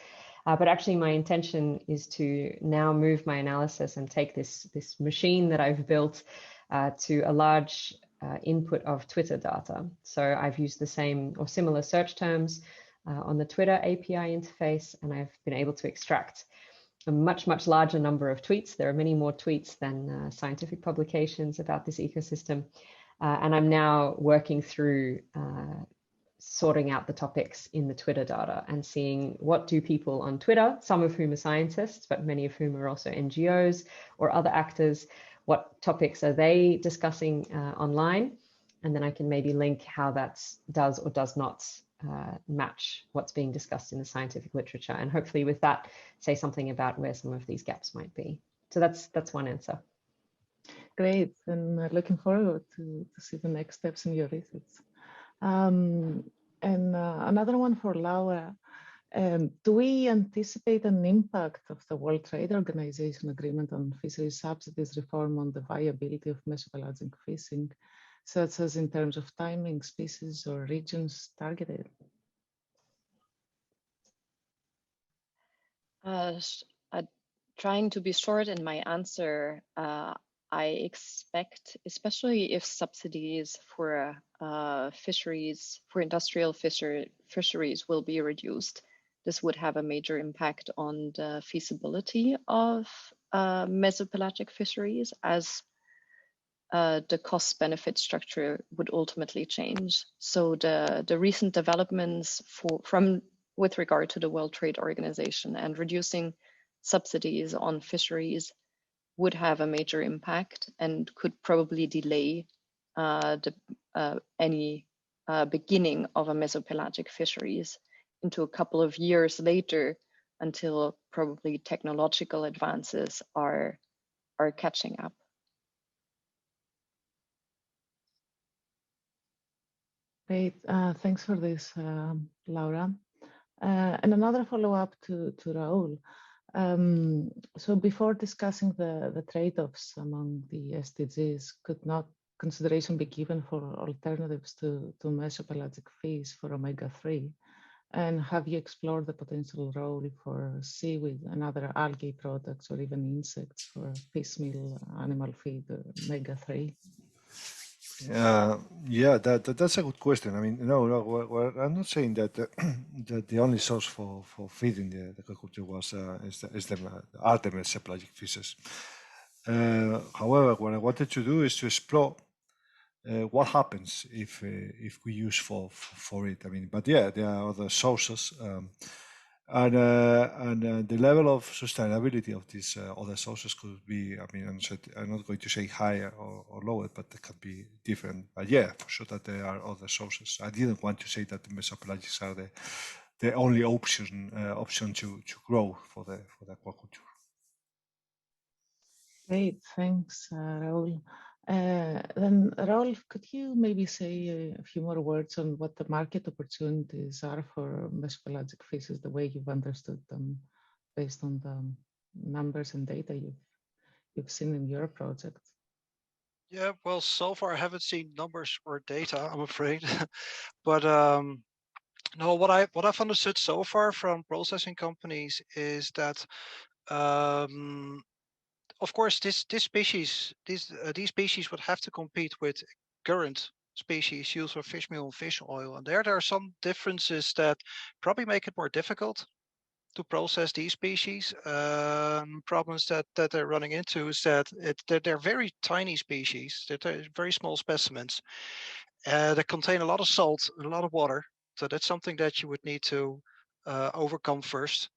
But actually my intention is to now move my analysis and take this machine that I've built to a large input of Twitter data. So I've used the same or similar search terms on the Twitter API interface, and I've been able to extract a much larger number of tweets. There are many more tweets than scientific publications about this ecosystem. And I'm now working through sorting out the topics in the Twitter data and seeing what do people on Twitter, some of whom are scientists, but many of whom are also NGOs or other actors, what topics are they discussing online? And then I can maybe link how that does or does not match what's being discussed in the scientific literature, and hopefully with that say something about where some of these gaps might be. So that's one answer. Great, and looking forward to see the next steps in your research. And another one for Laura. Do we anticipate an impact of the World Trade Organization agreement on fisheries subsidies reform on the viability of mesopelagic fishing, such as in terms of timing, species, or regions targeted? Trying to be short in my answer, I expect, especially if subsidies for fisheries, for industrial fisheries will be reduced, this would have a major impact on the feasibility of mesopelagic fisheries, as the cost-benefit structure would ultimately change. So the recent developments with regard to the World Trade Organization and reducing subsidies on fisheries would have a major impact and could probably delay any beginning of a mesopelagic fisheries into a couple of years later, until probably technological advances are catching up. Great, thanks for this, Laura. And another follow-up to Raul. So before discussing the trade-offs among the SDGs, could not consideration be given for alternatives to mesopelagic fish for omega-3? And have you explored the potential role for seaweed and other algae products or even insects for fish meal, animal feed, omega-3? Yeah, that's a good question. I mean, no, I'm not saying that that the only source for feeding the aquaculture was are the mesopelagic fishes. However, what I wanted to do is to explore what happens if we use for it. I mean, but yeah, there are other sources, and the level of sustainability of these other sources could be. I mean, I'm not going to say higher or lower, but it could be different. But yeah, for sure that there are other sources. I didn't want to say that the mesopelagics are the only option to grow for the aquaculture. Great, thanks, Raul. Then, Raul, could you maybe say a few more words on what the market opportunities are for mesopelagic fishes, the way you've understood them, based on the numbers and data you've seen in your project? Yeah, well, so far I haven't seen numbers or data, I'm afraid. But no, what I've understood so far from processing companies is that, of course, these species would have to compete with current species used for fish meal and fish oil, and there are some differences that probably make it more difficult to process these species. Problems that they're running into is that they're very tiny species. They're very small specimens that contain a lot of salt and a lot of water. So that's something that you would need to overcome first.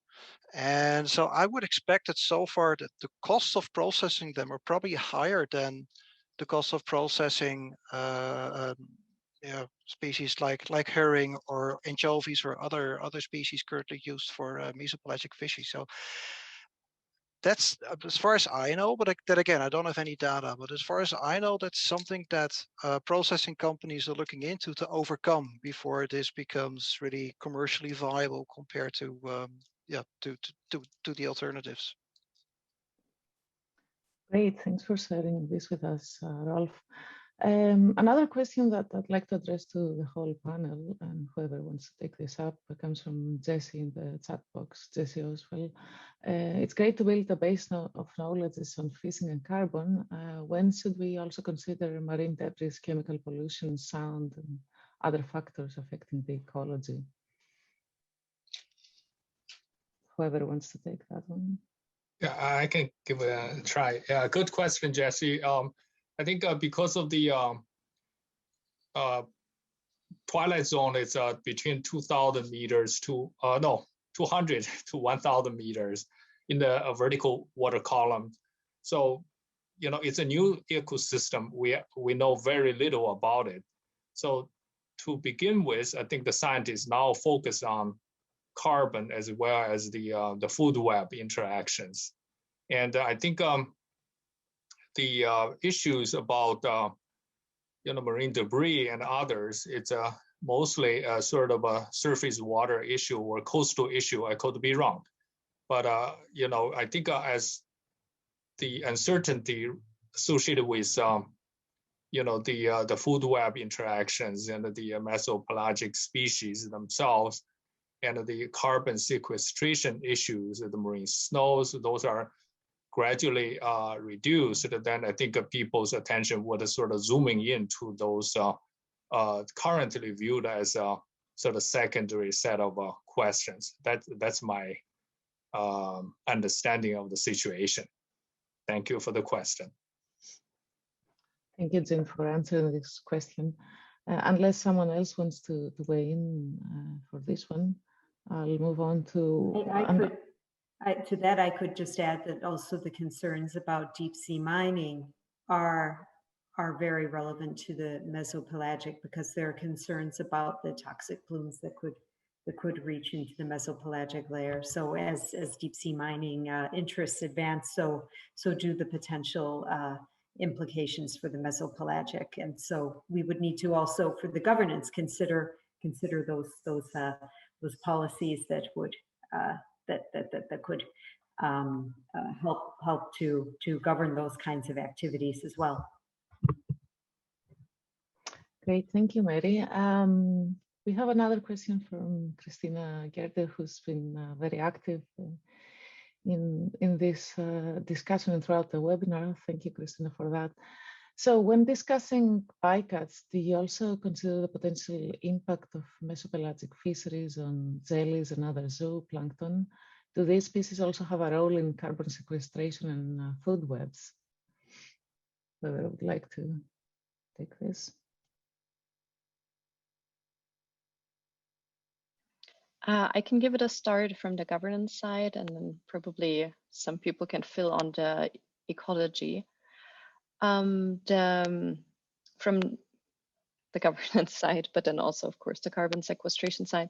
And so I would expect that so far that the costs of processing them are probably higher than the cost of processing species like herring or anchovies or other species currently used for mesopelagic fishing. So that's as far as I know, but then again, I don't have any data. But as far as I know, that's something that processing companies are looking into to overcome before this becomes really commercially viable compared to to the alternatives. Great, thanks for sharing this with us, Rolf. Another question that I'd like to address to the whole panel, and whoever wants to take this up, comes from Jesse in the chat box, Jesse Oswell. It's great to build a base of knowledge on fishing and carbon. When should we also consider marine debris, chemical pollution, sound, and other factors affecting the ecology? Whoever wants to take that one. Yeah, I can give it a try. Yeah, good question, Jesse. I think because of the Twilight Zone is between 2,000 meters to 200 to 1,000 meters in the vertical water column. So, you know, it's a new ecosystem. We know very little about it. So to begin with, I think the scientists now focus on carbon as well as the food web interactions. And I think the issues about marine debris and others, it's mostly a sort of a surface water issue or coastal issue. I could be wrong, but I think as the uncertainty associated with the food web interactions and the mesopelagic species themselves and the carbon sequestration issues, the marine snows, those are gradually reduced, then I think people's attention would sort of zooming into those currently viewed as a sort of secondary set of questions. That's my understanding of the situation. Thank you for the question. Thank you, Jim, for answering this question. Unless someone else wants to weigh in for this one, I'll move on to... To that, I could just add that also the concerns about deep sea mining are very relevant to the mesopelagic, because there are concerns about the toxic plumes that could reach into the mesopelagic layer. So as deep sea mining interests advance, so do the potential implications for the mesopelagic. And so we would need to also, for the governance, consider those policies that would that could help to govern those kinds of activities as well. Great, thank you, Mary. We have another question from Christina Gerde, who's been very active in this discussion throughout the webinar. Thank you, Christina, for that. So when discussing bycatch, do you also consider the potential impact of mesopelagic fisheries on jellies and other zooplankton? Do these species also have a role in carbon sequestration and food webs? Whoever would like to take this. I can give it a start from the governance side, and then probably some people can fill on the ecology. From the governance side, but then also, of course, the carbon sequestration side,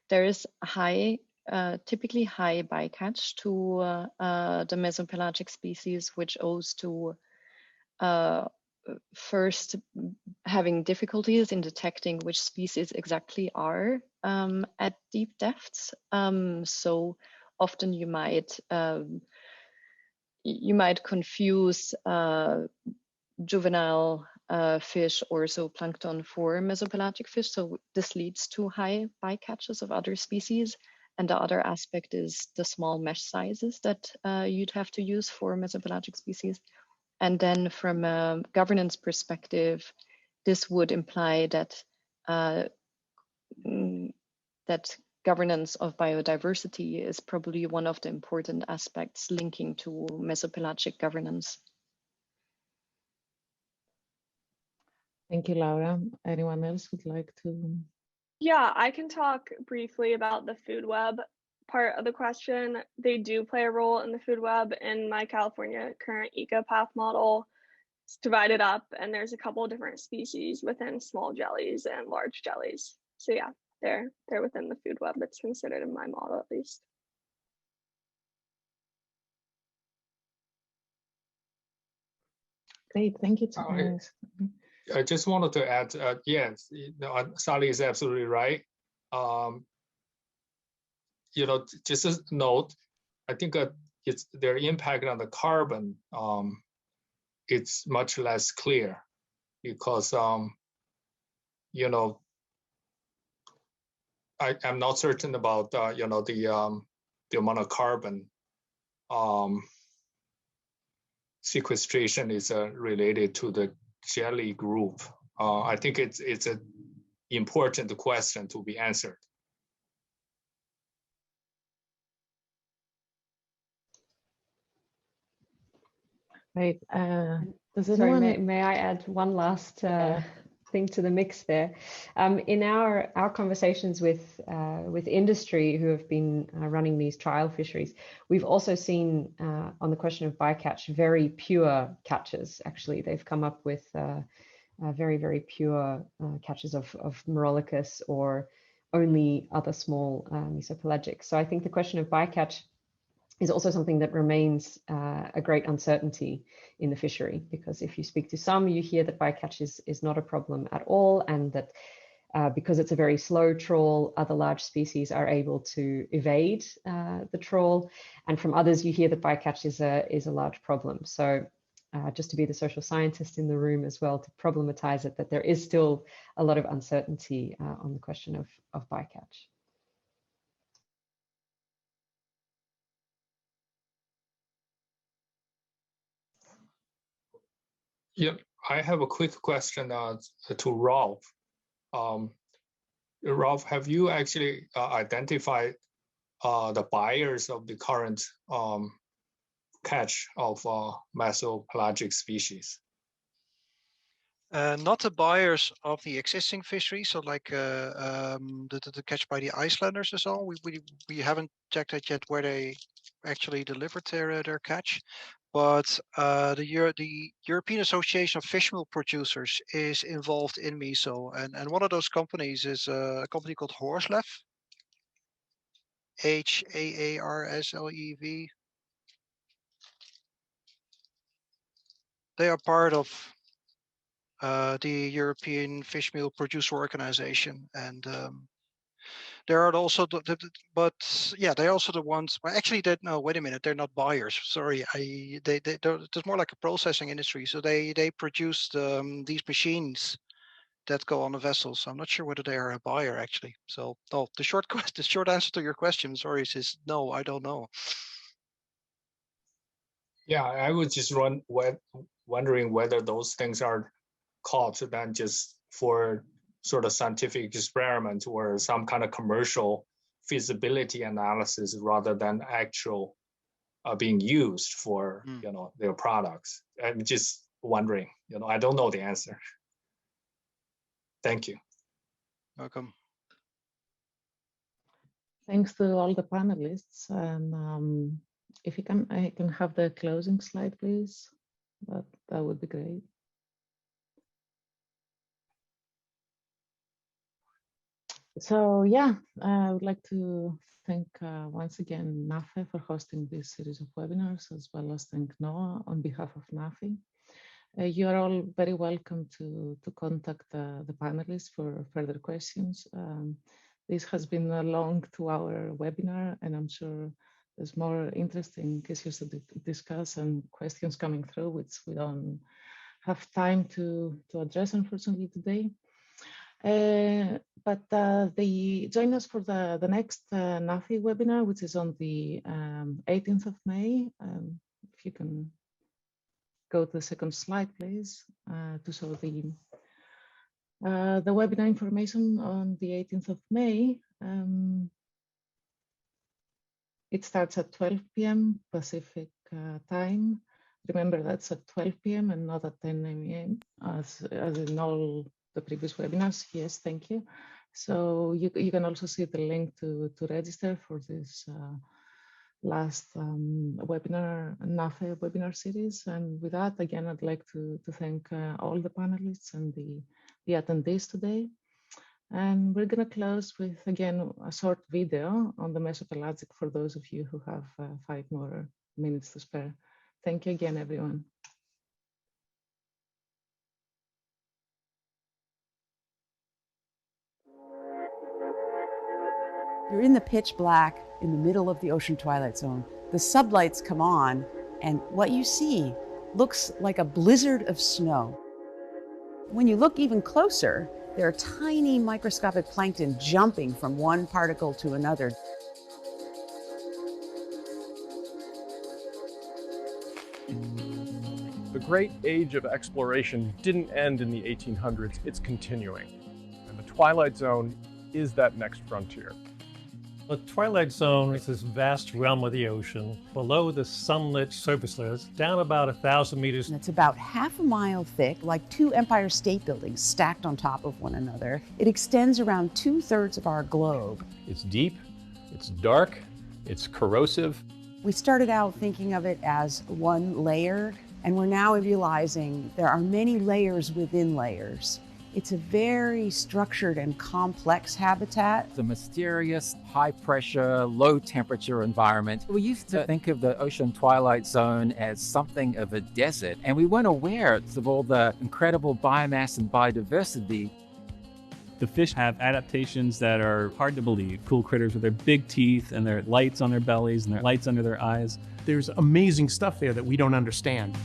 there is typically high bycatch to the mesopelagic species, which owes to first having difficulties in detecting which species exactly are at deep depths. So often you might confuse juvenile fish or zooplankton for mesopelagic fish. So this leads to high bycatches of other species. And the other aspect is the small mesh sizes that you'd have to use for mesopelagic species. And then from a governance perspective, this would imply that that governance of biodiversity is probably one of the important aspects linking to mesopelagic governance. Thank you, Laura. Anyone else would like to? Yeah, I can talk briefly about the food web part of the question. They do play a role in the food web. In my California current ecopath model, it's divided up, and there's a couple of different species within small jellies and large jellies. So yeah, they're within the food web that's considered in my model, at least. Great, thank you. I just wanted to add, yes, Sally is absolutely right. Just a note, I think it's their impact on the carbon. It's much less clear because I'm not certain about the amount of carbon sequestration is related to the jelly group. I think it's an important question to be answered. Right. Sorry, may I add one last thing to the mix there? In our conversations with industry who have been running these trial fisheries, we've also seen on the question of bycatch very pure catches. Actually, they've come up with very, very pure catches of Merolicus or only other small mesopelagic. So I think the question of bycatch is also something that remains a great uncertainty in the fishery, because if you speak to some, you hear that bycatch is not a problem at all, and that because it's a very slow trawl, other large species are able to evade the trawl, and from others you hear that bycatch is a large problem. So just to be the social scientist in the room as well, to problematize it, that there is still a lot of uncertainty on the question of bycatch. Yeah, I have a quick question to Rolf. Rolf, have you actually identified the buyers of the current catch of mesopelagic species? Not the buyers of the existing fisheries, so like the catch by the Icelanders and so on. We haven't checked that yet where they actually delivered their catch. But the European Association of Fish Meal Producers is involved in meso, and one of those companies is a company called Horslev, HAARSLEV. They are part of the European Fish Meal Producer Organization, and there are also but yeah, they're also the ones. Well, actually, no. Wait a minute, they're not buyers. Sorry, it's more like a processing industry. So they produced these machines that go on a vessel. So I'm not sure whether they are a buyer actually. So no, the short answer to your question, sorry, is no, I don't know. Yeah, I was just wondering whether those things are caught then just for sort of scientific experiment or some kind of commercial feasibility analysis rather than actual being used for their products. I'm just wondering. I don't know the answer. Thank you. Welcome. Thanks to all the panelists. And if you can, I can have the closing slide, please. That would be great. So yeah, I would like to thank once again NAAFE for hosting this series of webinars, as well as thank NOAA on behalf of NAAFE. You are all very welcome to contact the panelists for further questions. This has been a long 2-hour webinar, and I'm sure there's more interesting issues to discuss and questions coming through, which we don't have time to address, unfortunately, today. But join us for the next NAAFE webinar, which is on the 18th of May. If you can go to the second slide, please, to show the webinar information on the 18th of May. It starts at 12 p.m. Pacific time. Remember, that's at 12 p.m. and not at 10 a.m. as in all the previous webinars. Yes, thank you. So you can also see the link to register for this last webinar, NAAFE webinar series. And with that, again, I'd like to thank all the panelists and the attendees today. And we're going to close with, again, a short video on the mesopelagic for those of you who have 5 more minutes to spare. Thank you again, everyone. You're in the pitch black in the middle of the Ocean Twilight Zone. The sublights come on, and what you see looks like a blizzard of snow. When you look even closer, there are tiny microscopic plankton jumping from one particle to another. The great age of exploration didn't end in the 1800s, it's continuing. And the Twilight Zone is that next frontier. The Twilight Zone is this vast realm of the ocean below the sunlit surface layers, down about 1,000 meters. And it's about half a mile thick, like 2 Empire State Buildings stacked on top of one another. It extends around 2/3 of our globe. It's deep, it's dark, it's corrosive. We started out thinking of it as one layer, and we're now realizing there are many layers within layers. It's a very structured and complex habitat. The mysterious, high-pressure, low-temperature environment. We used to think of the Ocean Twilight Zone as something of a desert, and we weren't aware of all the incredible biomass and biodiversity. The fish have adaptations that are hard to believe. Cool critters with their big teeth and their lights on their bellies and their lights under their eyes. There's amazing stuff there that we don't understand.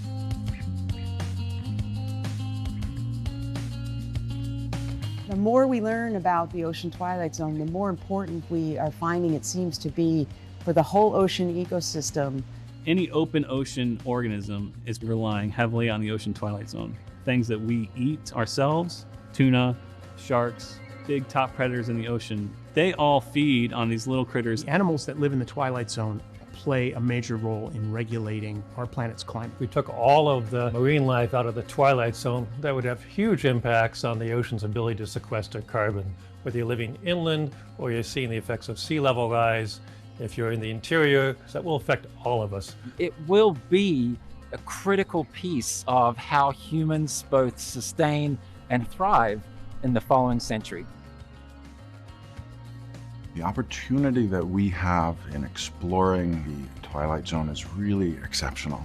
The more we learn about the Ocean Twilight Zone, the more important we are finding it seems to be for the whole ocean ecosystem. Any open ocean organism is relying heavily on the Ocean Twilight Zone. Things that we eat ourselves, tuna, sharks, big top predators in the ocean, they all feed on these little critters. The animals that live in the Twilight Zone play a major role in regulating our planet's climate. We took all of the marine life out of the Twilight Zone. That would have huge impacts on the ocean's ability to sequester carbon. Whether you're living inland or you're seeing the effects of sea level rise, if you're in the interior, that will affect all of us. It will be a critical piece of how humans both sustain and thrive in the following century. The opportunity that we have in exploring the Twilight Zone is really exceptional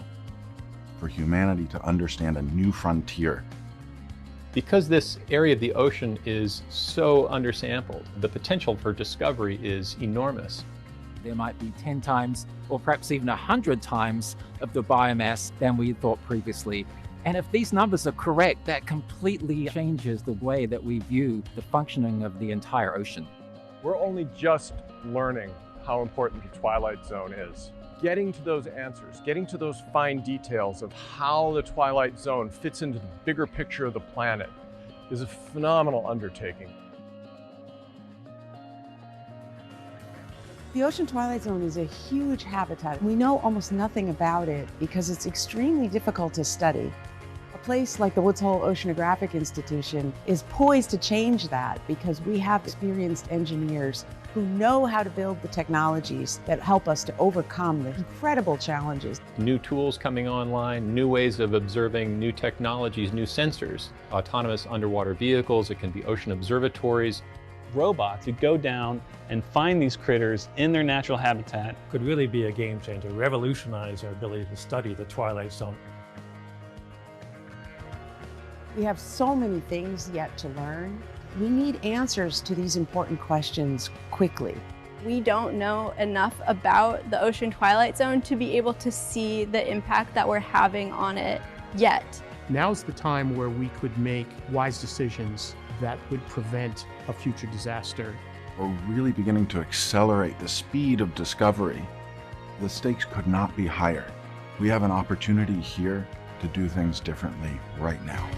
for humanity to understand a new frontier. Because this area of the ocean is so undersampled, the potential for discovery is enormous. There might be 10 times or perhaps even 100 times of the biomass than we thought previously. And if these numbers are correct, that completely changes the way that we view the functioning of the entire ocean. We're only just learning how important the twilight zone is. Getting to those answers, getting to those fine details of how the twilight zone fits into the bigger picture of the planet is a phenomenal undertaking. The Ocean Twilight Zone is a huge habitat. We know almost nothing about it because it's extremely difficult to study. A place like the Woods Hole Oceanographic Institution is poised to change that because we have experienced engineers who know how to build the technologies that help us to overcome the incredible challenges. New tools coming online, new ways of observing, new technologies, new sensors, autonomous underwater vehicles, it can be ocean observatories. Robots who go down and find these critters in their natural habitat. Could really be a game changer, revolutionize our ability to study the twilight zone. We have so many things yet to learn. We need answers to these important questions quickly. We don't know enough about the Ocean Twilight Zone to be able to see the impact that we're having on it yet. Now's the time where we could make wise decisions that would prevent a future disaster. We're really beginning to accelerate the speed of discovery. The stakes could not be higher. We have an opportunity here to do things differently right now.